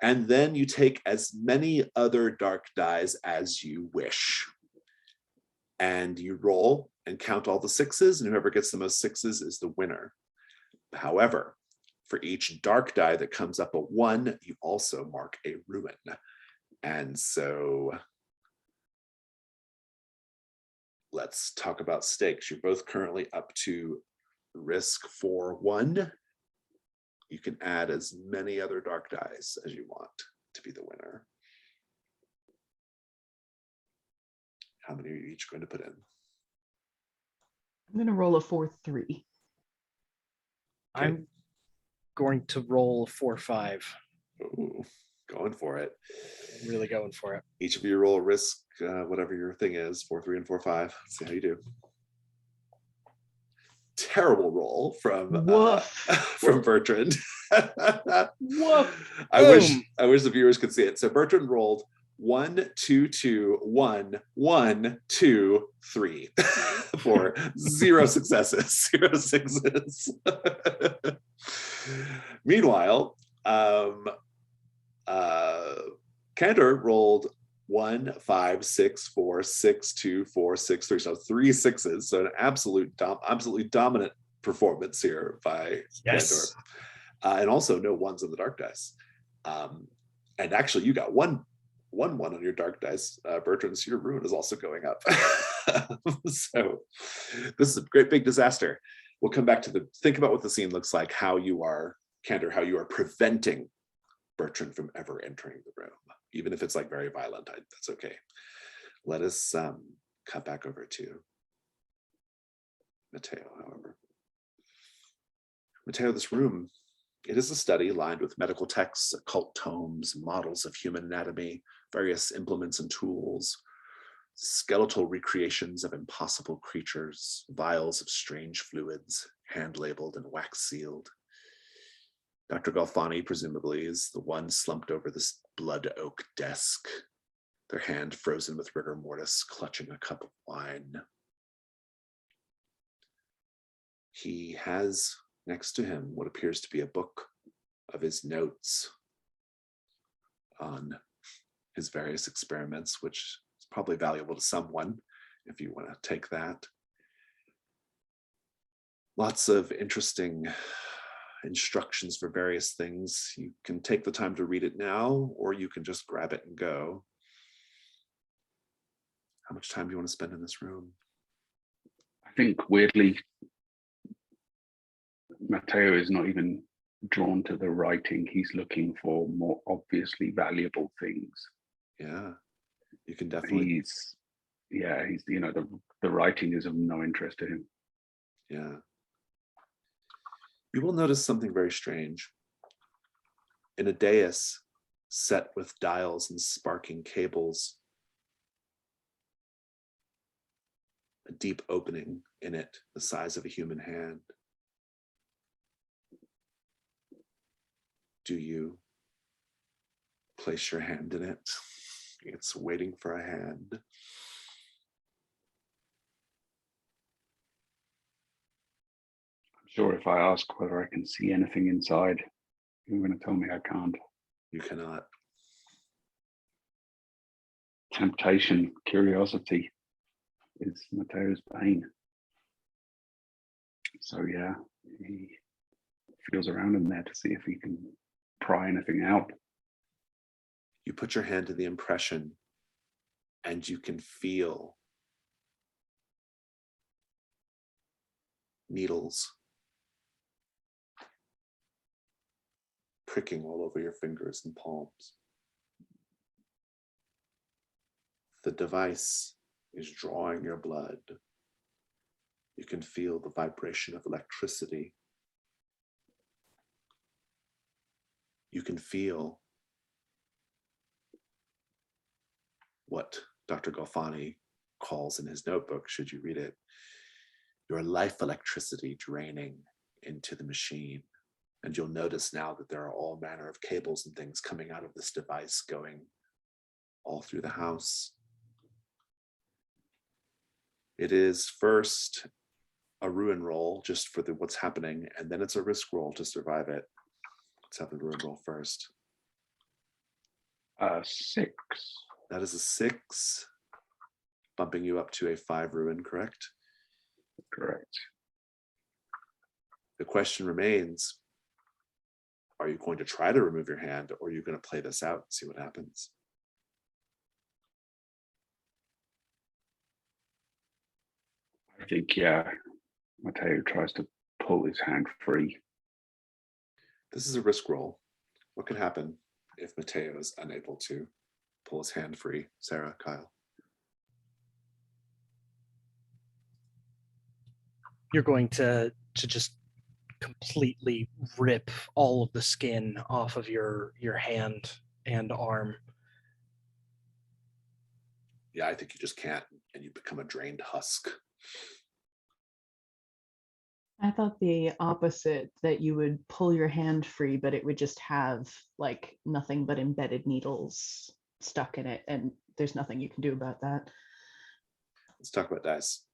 And then you take as many other dark dies as you wish. And you roll and count all the sixes, and whoever gets the most sixes is the winner. However, for each dark die that comes up a 1, you also mark a ruin. And so let's talk about stakes. You're both currently up to risk for 1. You can add as many other dark dice as you want to be the winner. How many are you each going to put in? I'm going to roll a 4-3. Okay. I'm going to roll 4-5. Ooh, going for it. Really going for it. Each of you roll a risk, whatever your thing is, 4-3 and 4-5. Let's see how you do. Terrible roll from from Bertrand. Woof. I wish the viewers could see it. So Bertrand rolled 1, 2, 2, 1, 1, 2, 3 for 0 successes, 0 sixes. Meanwhile, Candor rolled 1, 5, 6, 4, 6, 2, 4, 6, 3. So 3 sixes. So an absolutely dominant performance here by Yes. Candor. And also no 1s on the dark dice. And actually, you got one on your dark dice, Bertrand. So your ruin is also going up. So this is a great big disaster. We'll come back to think about what the scene looks like. How you are, Candor, how you are preventing Bertrand from ever entering the room. Even if it's like very violent, that's okay. Let us cut back over to Matteo, however. Matteo, this room, it is a study lined with medical texts, occult tomes, models of human anatomy, various implements and tools, skeletal recreations of impossible creatures, vials of strange fluids, hand-labeled and wax-sealed. Dr. Galfani, presumably, is the one slumped over this blood oak desk, their hand frozen with rigor mortis, clutching a cup of wine. He has next to him what appears to be a book of his notes on his various experiments, which is probably valuable to someone if you want to take that. Lots of interesting instructions for various things. You can take the time to read it now, or you can just grab it and go. How much time do you want to spend in this room? I think weirdly, Matteo is not even drawn to the writing. He's looking for more obviously valuable things. Yeah, you can definitely. He's the writing is of no interest to him. Yeah. You will notice something very strange. In a dais set with dials and sparking cables, a deep opening in it, the size of a human hand. Do you place your hand in it? It's waiting for a hand. I'm sure if I ask whether I can see anything inside, you're going to tell me I can't. You cannot. Temptation, curiosity is Matteo's bane. So yeah, he feels around in there to see if he can pry anything out. You put your hand to the impression and you can feel needles pricking all over your fingers and palms. The device is drawing your blood. You can feel the vibration of electricity. You can feel what Dr. Galfani calls in his notebook, should you read it, your life electricity draining into the machine. And you'll notice now that there are all manner of cables and things coming out of this device going all through the house. It is first a ruin roll just for what's happening, and then it's a risk roll to survive it. Let's have the ruin roll first. 6. That is a 6, bumping you up to a 5 ruin, correct? Correct. The question remains, are you going to try to remove your hand, or are you going to play this out and see what happens? I think, yeah, Mateo tries to pull his hand free. This is a risk roll. What could happen if Mateo is unable to pull his hand free? Sarah, Kyle. You're going to just completely rip all of the skin off of your hand and arm. Yeah, I think you just can't, and you become a drained husk. I thought the opposite, that you would pull your hand free, but it would just have like nothing but embedded needles stuck in it, and there's nothing you can do about that. Let's talk about dice.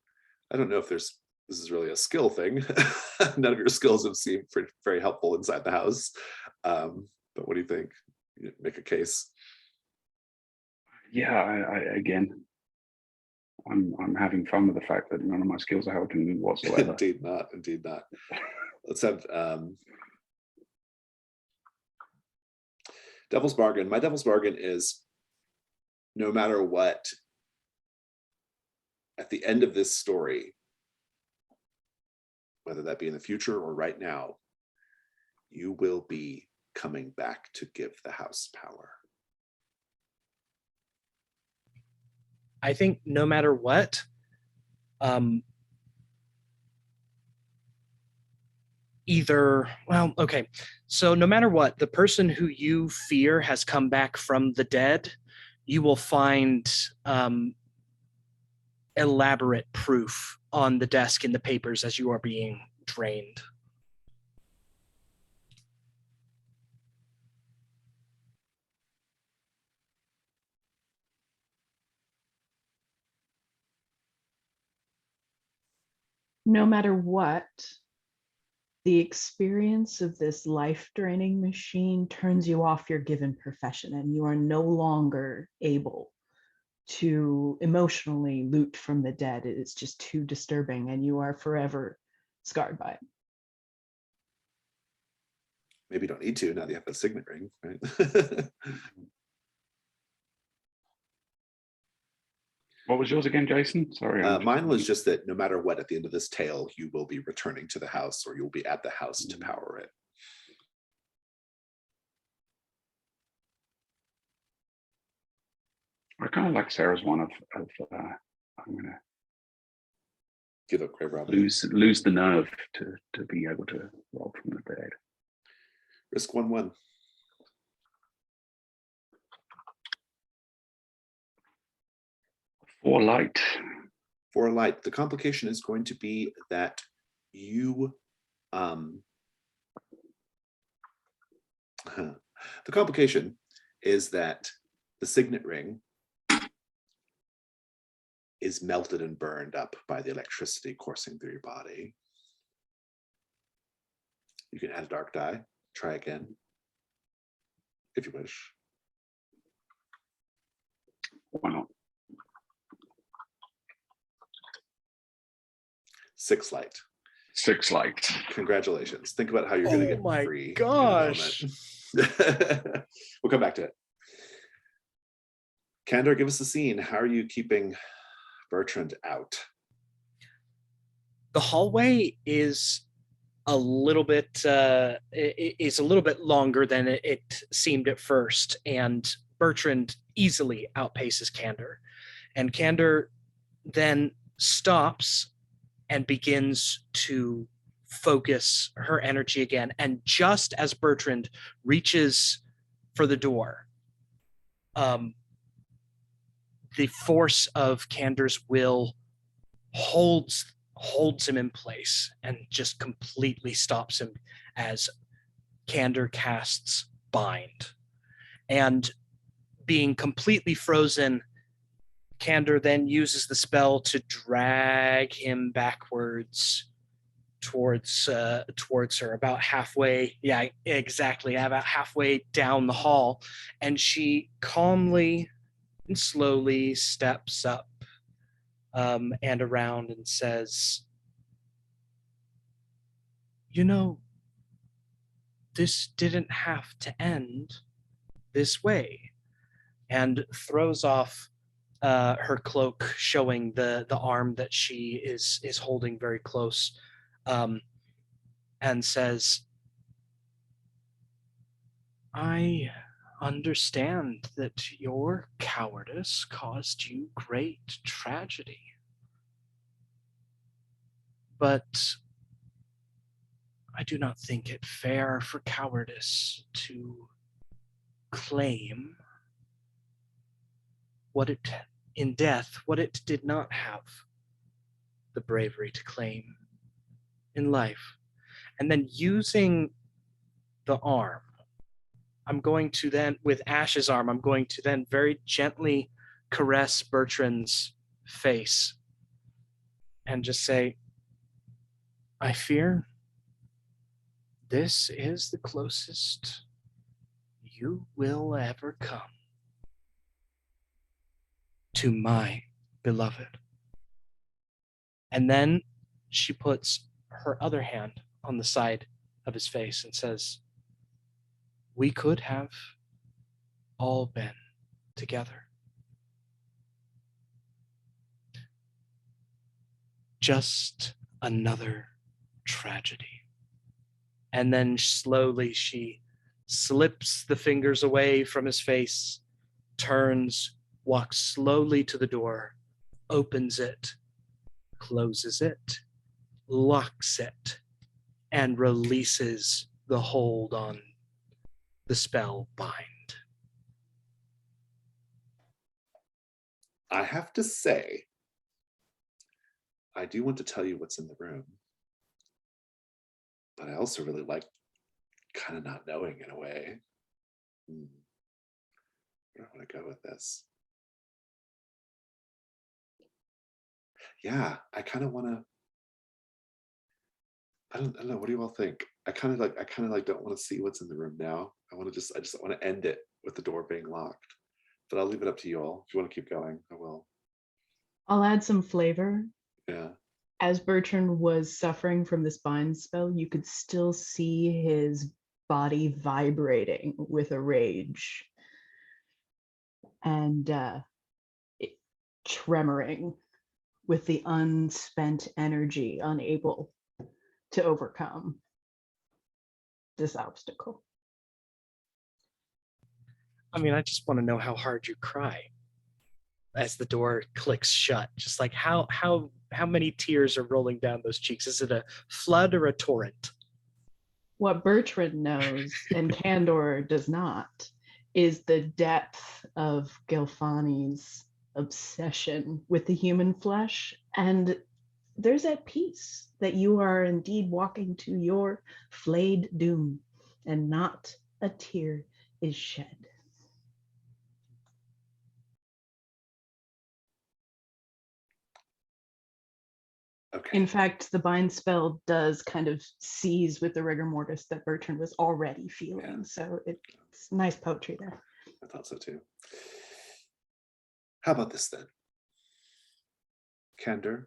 I don't know if this is really a skill thing. None of your skills have seemed very helpful inside the house. But what do you think? You make a case. Yeah, I'm having fun with the fact that none of my skills are helping me whatsoever. Indeed not. Indeed not. Let's have devil's bargain. My devil's bargain is, no matter what, at the end of this story, whether that be in the future or right now, you will be coming back to give the house power. I think no matter what, so no matter what, the person who you fear has come back from the dead, you will find elaborate proof on the desk in the papers as you are being drained. No matter what, the experience of this life-draining machine turns you off your given profession, and you are no longer able to emotionally loot from the dead. It is just too disturbing, and you are forever scarred by it. Maybe you don't need to now that you have a signet ring, right? What was yours again, Jason? Sorry. Mine was just that no matter what, at the end of this tale, you will be returning to the house, or you'll be at the house to power it. I kind of like Sarah's one of I'm gonna Give up Grave Robin. lose the nerve to be able to roll from the dead. Risk 1-1. For light. For light. The complication is going to be that you the complication is that the signet ring is melted and burned up by the electricity coursing through your body. You can add a dark die, try again, if you wish. Why not? 6 light. 6 light. Congratulations. Think about how you're going to get my free. in a gosh. moment. We'll come back to it. Candor, give us the scene. How are you keeping Bertrand out? The hallway is a little bit longer than it seemed at first, and Bertrand easily outpaces Candor. And Candor then stops and begins to focus her energy again. And just as Bertrand reaches for the door, the force of Candor's will holds him in place and just completely stops him as Candor casts Bind. And being completely frozen, Candor then uses the spell to drag him backwards towards her, about halfway. Yeah, exactly. About halfway down the hall, and she calmly and slowly steps up and around and says, "You know, this didn't have to end this way," and throws off her cloak, showing the arm that she is holding very close, and says, "I understand that your cowardice caused you great tragedy, but I do not think it fair for cowardice to claim what it in death, what it did not have the bravery to claim in life." And then using the arm, I'm going to then, with Ash's arm, I'm going to then very gently caress Bertrand's face and just say, "I fear this is the closest you will ever come to my beloved." And then she puts her other hand on the side of his face and says, "We could have all been together. Just another tragedy." And then slowly she slips the fingers away from his face, turns, walks slowly to the door, opens it, closes it, locks it, and releases the hold on the spell bind. I have to say, I do want to tell you what's in the room, but I also really like kind of not knowing in a way. Where do I want to go with this? Yeah, I kind of want to. I don't know. What do you all think? I kind of like don't want to see what's in the room now. I just want to end it with the door being locked. But I'll leave it up to you all. If you want to keep going, I will. I'll add some flavor. Yeah. As Bertrand was suffering from this bind spell, you could still see his body vibrating with a rage and tremoring with the unspent energy, unable to overcome this obstacle. I mean, I just want to know how hard you cry as the door clicks shut. Just like how many tears are rolling down those cheeks? Is it a flood or a torrent? What Bertrand knows and Candor does not is the depth of Gelfani's obsession with the human flesh. And there's that peace that you are indeed walking to your flayed doom, and not a tear is shed. Okay. In fact, the bind spell does kind of seize with the rigor mortis that Bertrand was already feeling. Yeah. So it's nice poetry there. I thought so too. How about this then? Candor.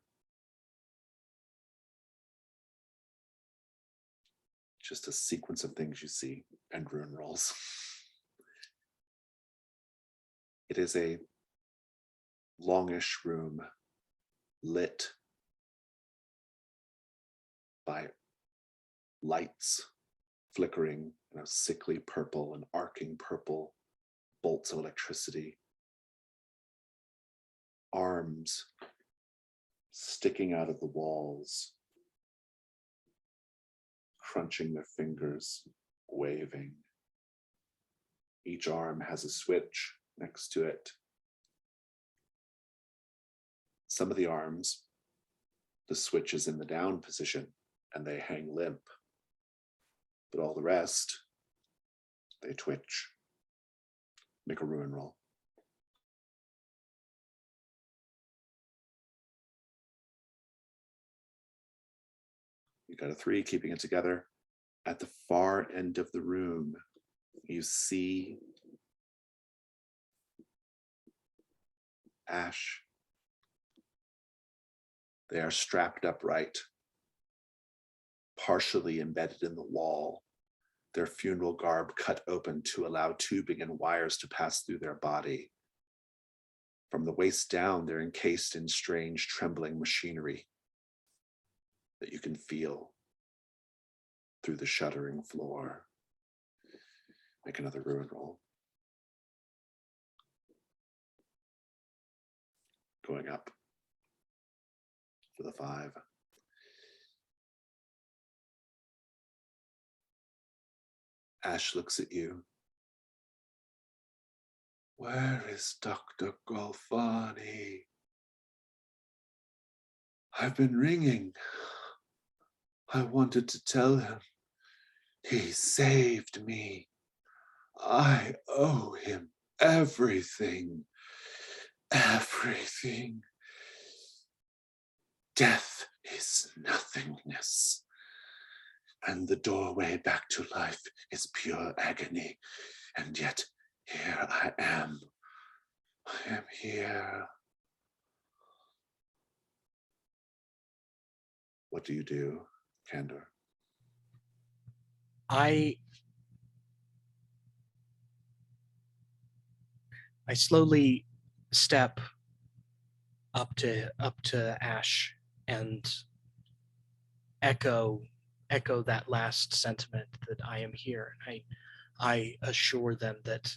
Just a sequence of things you see and rune rolls. It is a longish room lit by lights flickering in a sickly purple and arcing purple bolts of electricity. Arms sticking out of the walls, crunching their fingers, waving. Each arm has a switch next to it. Some of the arms, the switch is in the down position and they hang limp. But all the rest, they twitch. Make a ruin roll. You got a 3, keeping it together. At the far end of the room, you see Ash. They are strapped upright, partially embedded in the wall, their funeral garb cut open to allow tubing and wires to pass through their body. From the waist down, they're encased in strange, trembling machinery that you can feel through the shuddering floor. Make another ruin roll. Going up for the 5. Ash looks at you. Where is Dr. Golfani? I've been ringing. I wanted to tell him. He saved me. I owe him everything. Everything. Death is nothingness. And the doorway back to life is pure agony. And yet, here I am. I am here. What do you do, Candor? I slowly step up to Ash and echo that last sentiment that I am here. I assure them that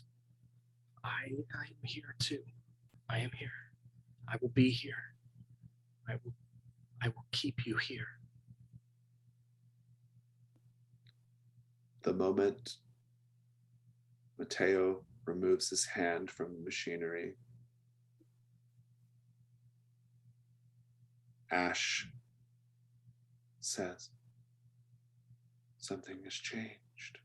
I am here too. I am here. I will be here. I will keep you here. The moment Mateo removes his hand from the machinery, Ash says, something has changed.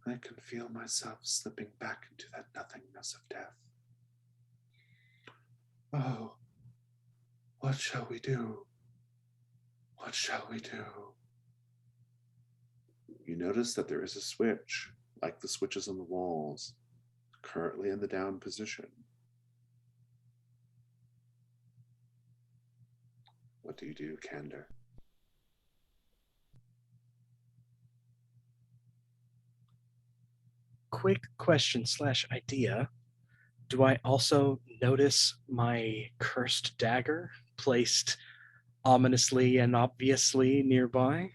I can feel myself slipping back into that nothingness of death. Oh, what shall we do? What shall we do? You notice that there is a switch, like the switches on the walls, currently in the down position. What do you do, Candor? Quick question / idea. Do I also notice my cursed dagger placed ominously and obviously nearby?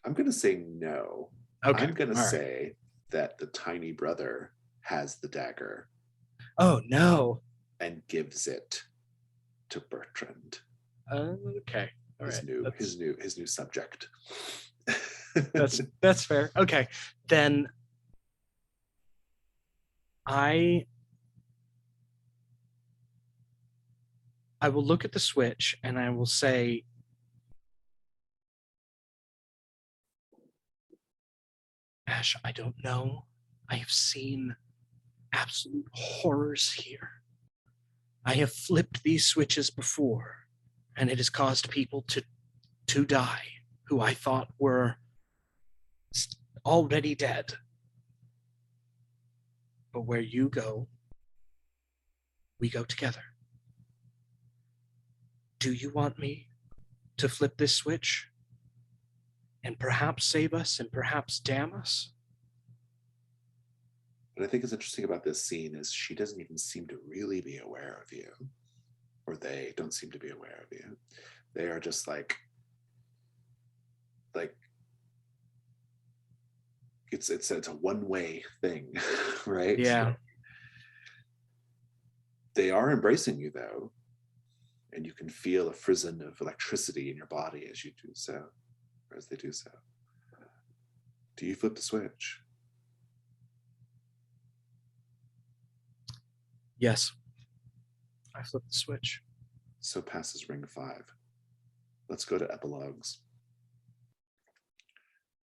I'm going to say no. Okay. I'm going to all right. say that the tiny brother has the dagger Oh no. and gives it to Bertrand. Okay. All His right. his new subject. That's fair. Okay. Then I will look at the switch and I will say, Ash, I don't know. I have seen absolute horrors here. I have flipped these switches before, and it has caused people to die who I thought were already dead. But where you go, we go together. Do you want me to flip this switch and perhaps save us and perhaps damn us? What I think is interesting about this scene is she doesn't even seem to really be aware of you, or they don't seem to be aware of you. They are just like it's a one-way thing, right? Yeah. They are embracing you though, and you can feel a frisson of electricity in your body as you do so, or as they do so. Do you flip the switch? Yes. I flip the switch. So passes ring 5. Let's go to epilogues.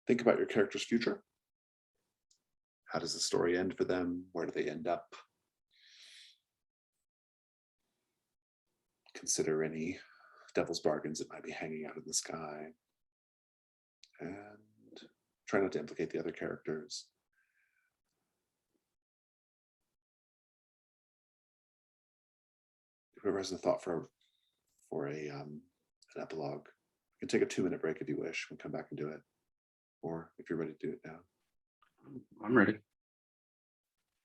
Think about your character's future. How does the story end for them? Where do they end up? Consider any devil's bargains that might be hanging out in the sky. And try not to implicate the other characters. Whoever has a thought for an epilogue, you can take a 2-minute break if you wish. We'll come back and do it. Or if you're ready to do it now. I'm ready.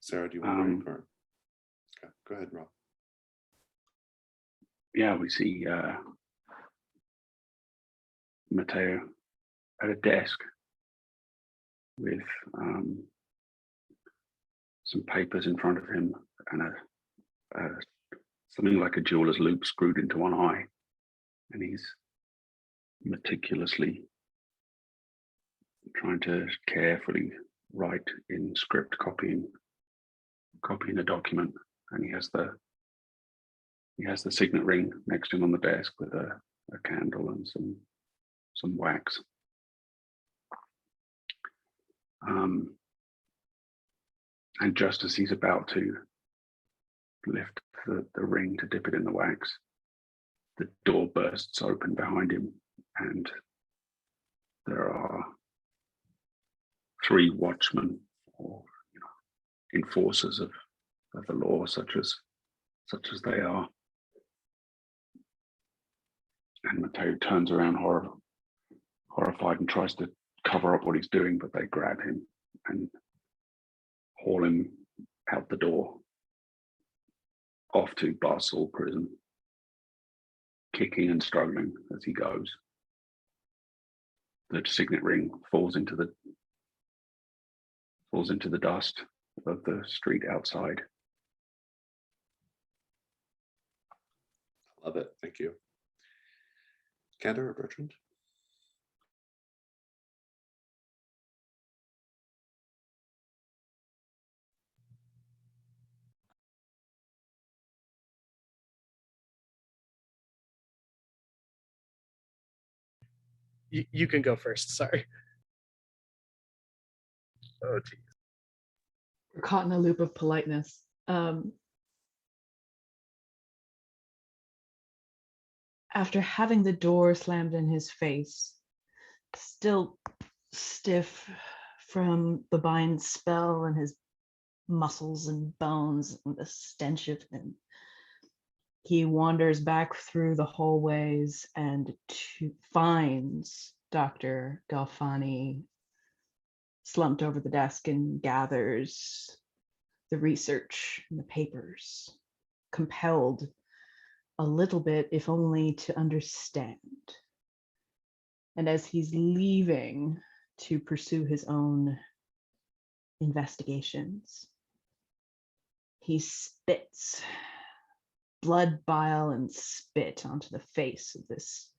Sarah, do you want to break? Or... Okay, go ahead, Rob. Yeah, we see Matteo at a desk with some papers in front of him and something like a jeweler's loop screwed into one eye, and he's meticulously trying to carefully write in script, copying a document, and he has the signet ring next to him on the desk with a candle and some wax. And just as he's about to lift the ring to dip it in the wax, the door bursts open behind him, and there are 3 watchmen, or enforcers of the law, such as they are. And Matteo turns around horrified and tries to cover up what he's doing, but they grab him and haul him out the door, off to Barsaul prison, kicking and struggling as he goes. The signet ring falls into the dust of the street outside. Love it. Thank you. Candor or Bertrand? You can go first. Sorry. Oh, geez. We're caught in a loop of politeness. After having the door slammed in his face, still stiff from the bind spell and his muscles and bones and the stench of him, he wanders back through the hallways and finds Dr. Galfani slumped over the desk and gathers the research and the papers, compelled a little bit, if only to understand. And as he's leaving to pursue his own investigations, he spits blood, bile, and spit onto the face of this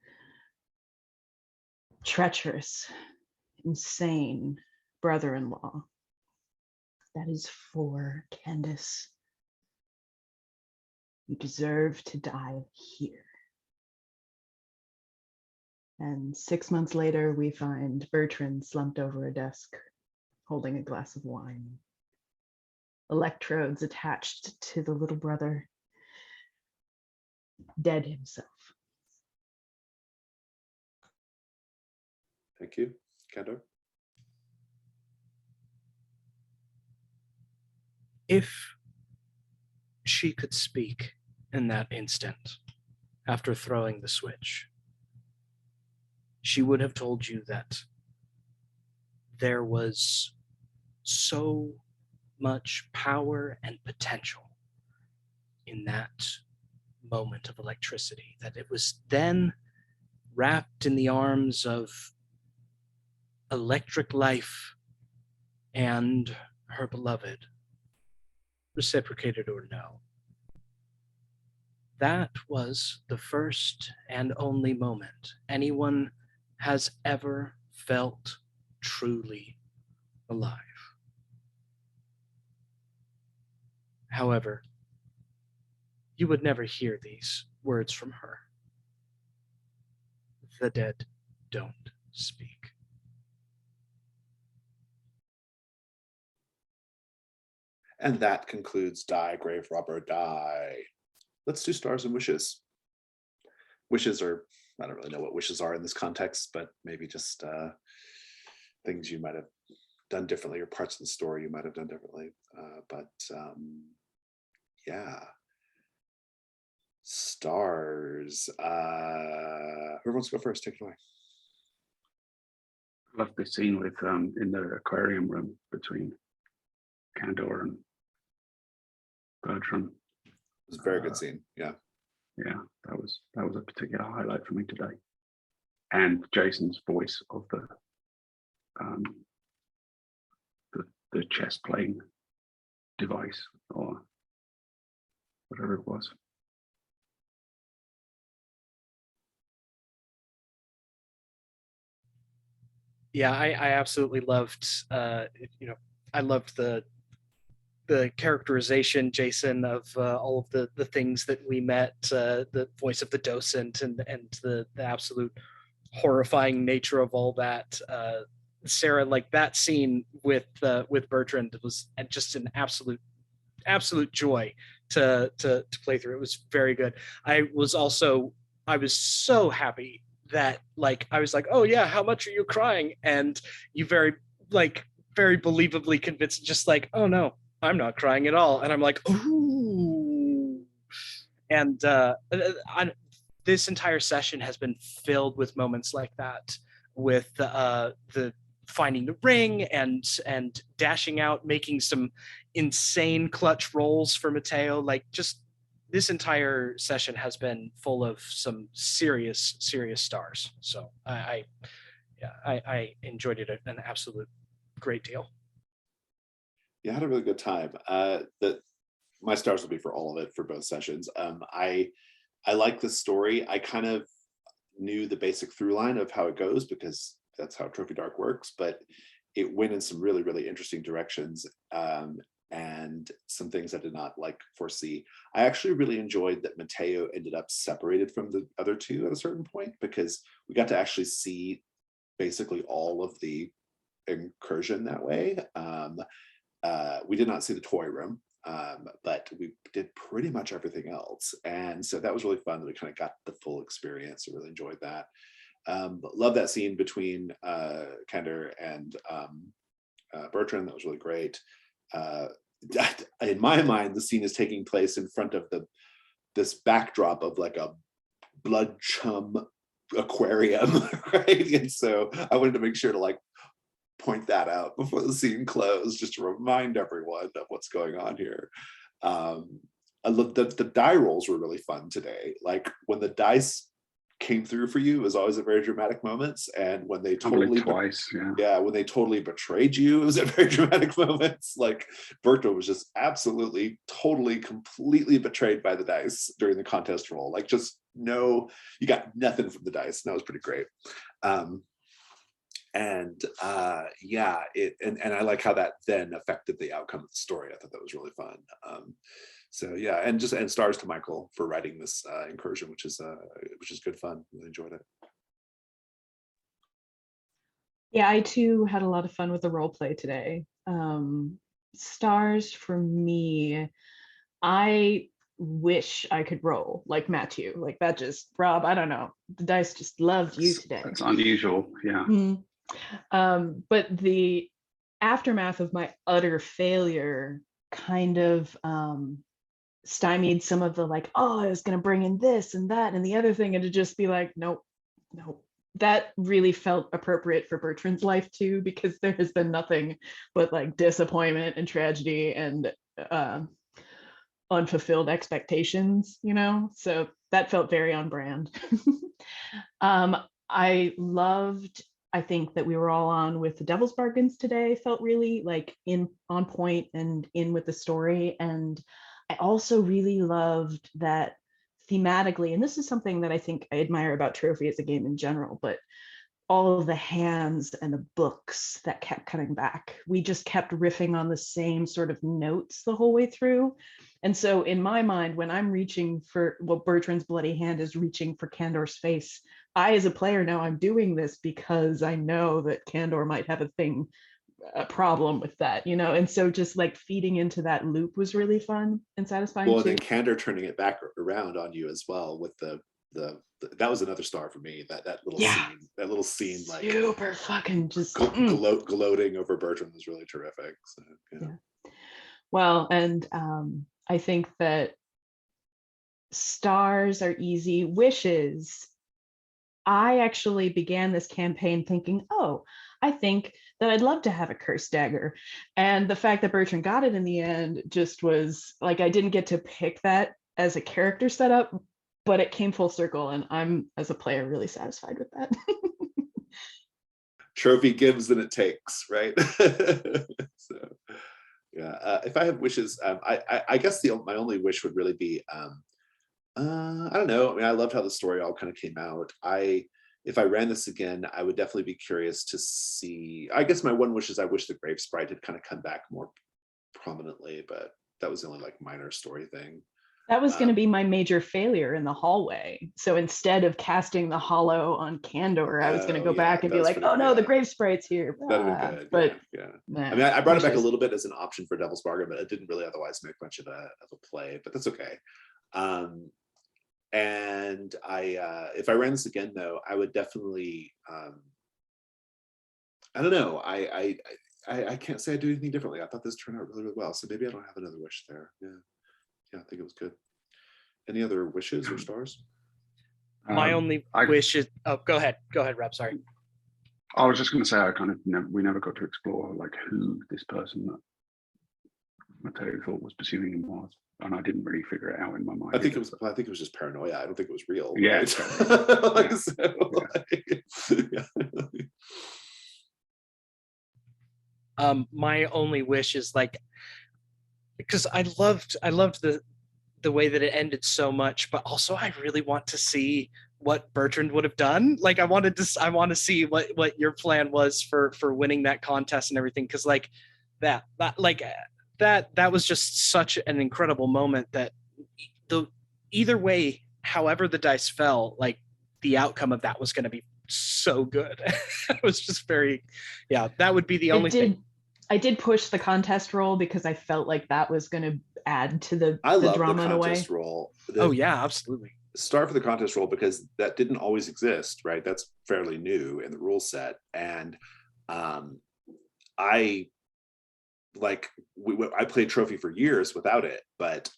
treacherous, insane brother-in-law. That is for Candace. You deserve to die here. And 6 months later, we find Bertrand slumped over a desk, holding a glass of wine. Electrodes attached to the little brother, dead himself. Thank you. Candor? If she could speak in that instant, after throwing the switch, she would have told you that there was so much power and potential in that moment of electricity, that it was then wrapped in the arms of electric life and her beloved, reciprocated or no. That was the first and only moment anyone has ever felt truly alive. However, you would never hear these words from her. The dead don't speak. And that concludes Die, Grave Robber, Die. Let's do Stars and Wishes. wishes are, I don't really know what wishes are in this context, but maybe just things you might have done differently, or parts of the story you might have done differently. Yeah. Stars. Who wants to go first? Take it away. I love the scene with in the aquarium room between Candor and Bertram. It was a very good scene. Yeah. Yeah, that was a particular highlight for me today. And Jason's voice of the chess playing device, or whatever it was. Yeah, I absolutely loved, I loved the characterization, Jason, of all of the things that we met, the voice of the docent, and the absolute horrifying nature of all that. Sarah, like that scene with Bertrand was just an absolute joy to play through. It was very good. I was so happy that, like, I was like, oh yeah, how much are you crying? And you very believably convinced, just like, oh no, I'm not crying at all. And I'm like, ooh. And this entire session has been filled with moments like that, with the finding the ring and dashing out, making some insane clutch rolls for Mateo. Like, just this entire session has been full of some serious stars. So I enjoyed it an absolute great deal. Yeah, I had a really good time. My stars will be for all of it, for both sessions. I like the story. I kind of knew the basic through line of how it goes, because that's how Trophy Dark works, but it went in some really, really interesting directions, and some things I did not foresee. I actually really enjoyed that Mateo ended up separated from the other two at a certain point, because we got to actually see basically all of the incursion that way. We did not see the toy room, but we did pretty much everything else. And so that was really fun that we kind of got the full experience. I really enjoyed that. Love that scene between Kender and Bertrand. That was really great. In my mind, the scene is taking place in front of this backdrop of like a blood chum aquarium, right? And so I wanted to make sure to point that out before the scene closed, just to remind everyone of what's going on here. I love the die rolls were really fun today. Like, when the dice came through for you, it was always at very dramatic moments, and when they totally twice, when they totally betrayed you, it was at very dramatic moments. Like, Berto was just absolutely, totally, completely betrayed by the dice during the contest roll. Like, just no, you got nothing from the dice. And that was pretty great. And I like how that then affected the outcome of the story. I thought that was really fun. So yeah, and stars to Michael for writing this incursion, which is good fun. Really enjoyed it. Yeah, I too had a lot of fun with the role play today. Stars for me, I wish I could roll like Matthew. Like, that just, Rob, I don't know, the dice just loved you today. That's unusual. Yeah. But the aftermath of my utter failure kind of stymied some of the oh, I was going to bring in this and that and the other thing, and to just be like, nope. That really felt appropriate for Bertrand's life too, because there has been nothing but disappointment and tragedy and unfulfilled expectations, so that felt very on brand. I think that we were all on with the Devil's Bargains today. Felt really on point and in with the story. And I also really loved that thematically, and this is something that I think I admire about Trophy as a game in general, but all of the hands and the books that kept coming back. We just kept riffing on the same sort of notes the whole way through. And so in my mind, when I'm reaching for, Bertrand's bloody hand is reaching for Candor's face, I as a player know I'm doing this because I know that Candor might have a problem with that, and so just feeding into that loop was really fun and satisfying. Well, then Candor turning it back around on you as well with the that was another star for me. That Yeah. little scene, like Super fucking just. gloating over Bertrand was really terrific. So, Yeah. Well, and I think that stars are easy. Wishes. I actually began this campaign thinking, oh, I think that I'd love to have a cursed dagger. And the fact that Bertrand got it in the end just was like, I didn't get to pick that as a character setup, but it came full circle. And I'm, as a player, really satisfied with that. Trophy gives and it takes, right? So yeah, if I have wishes, I guess my only wish would really be I don't know. I mean, I loved how the story all kind of came out. If I ran this again, I would definitely be curious to see. I guess my one wish is I wish the Grave Sprite had kind of come back more prominently, but that was the only like minor story thing. That was going to be my major failure in the hallway. So instead of casting the hollow on Candor, I was going to go back and be like, oh no, the Grave Sprite's here. That'd have been good. But yeah. Nah, I mean, I brought it back a little bit as an option for Devil's Bargain, but it didn't really otherwise make much of a play, but that's okay. And if I ran this again though, I would definitely I don't know. I can't say I do anything differently. I thought this turned out really, really well. So maybe I don't have another wish there. Yeah. I think it was good. Any other wishes or stars? My only wish is, oh, go ahead, Rob, sorry. I was just going to say, we never got to explore like who this person that Matteo thought was pursuing him was, and I didn't really figure it out in my mind. I think it was just paranoia. I don't think it was real. Yeah. Right? My only wish is like, because I loved the way that it ended so much, but also I really want to see what Bertrand would have done. Like I want to see what your plan was for winning that contest and everything, because like that was just such an incredible moment that either way, however the dice fell, like the outcome of that was going to be so good. It was just that would be the only thing. I did push the contest roll because I felt like that was going to add to the drama in a way. Contest roll. Oh yeah, absolutely. Start for the contest roll because that didn't always exist, right? That's fairly new in the rule set, and I played Trophy for years without it, but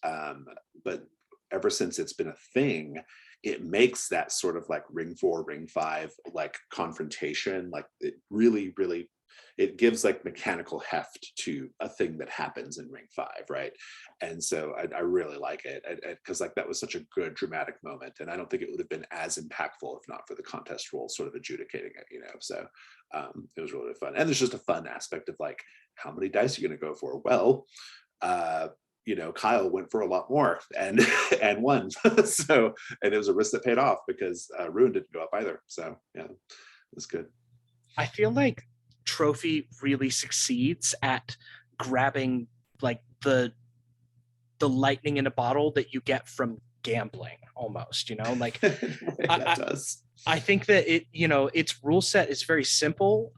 ever since it's been a thing, it makes that sort of like ring 4, ring 5 like confrontation, like it really, really. It gives like mechanical heft to a thing that happens in ring 5, right? And so I really like it because like that was such a good dramatic moment, and I don't think it would have been as impactful if not for the contest role sort of adjudicating it, So it was really fun, and there's just a fun aspect of like how many dice are you going to go for? Well, Kyle went for a lot more and won. So, and it was a risk that paid off because Ruin didn't go up either. So yeah, it was good. I feel like Trophy really succeeds at grabbing like the lightning in a bottle that you get from gambling almost, like that does. I think that its rule set is very simple,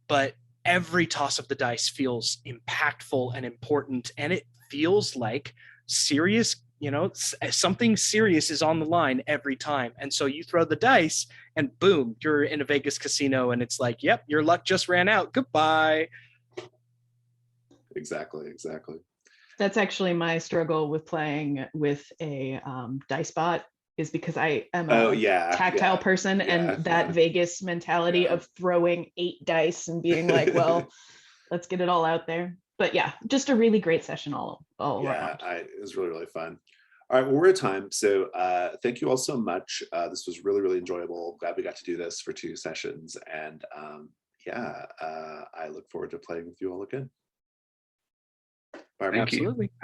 but every toss of the dice feels impactful and important, and it feels like serious, something serious is on the line every time. And so you throw the dice and boom, you're in a Vegas casino and it's like, yep, your luck just ran out. Goodbye. Exactly. That's actually my struggle with playing with a dice bot, is because I am a tactile person, and that Vegas mentality of throwing 8 dice and being like, well, let's get it all out there. But yeah, just a really great session all around. It was really, really fun. All right, well, we're at time. So thank you all so much. This was really, really enjoyable. Glad we got to do this for 2 sessions. And I look forward to playing with you all again. Bye, Thank you. Absolutely.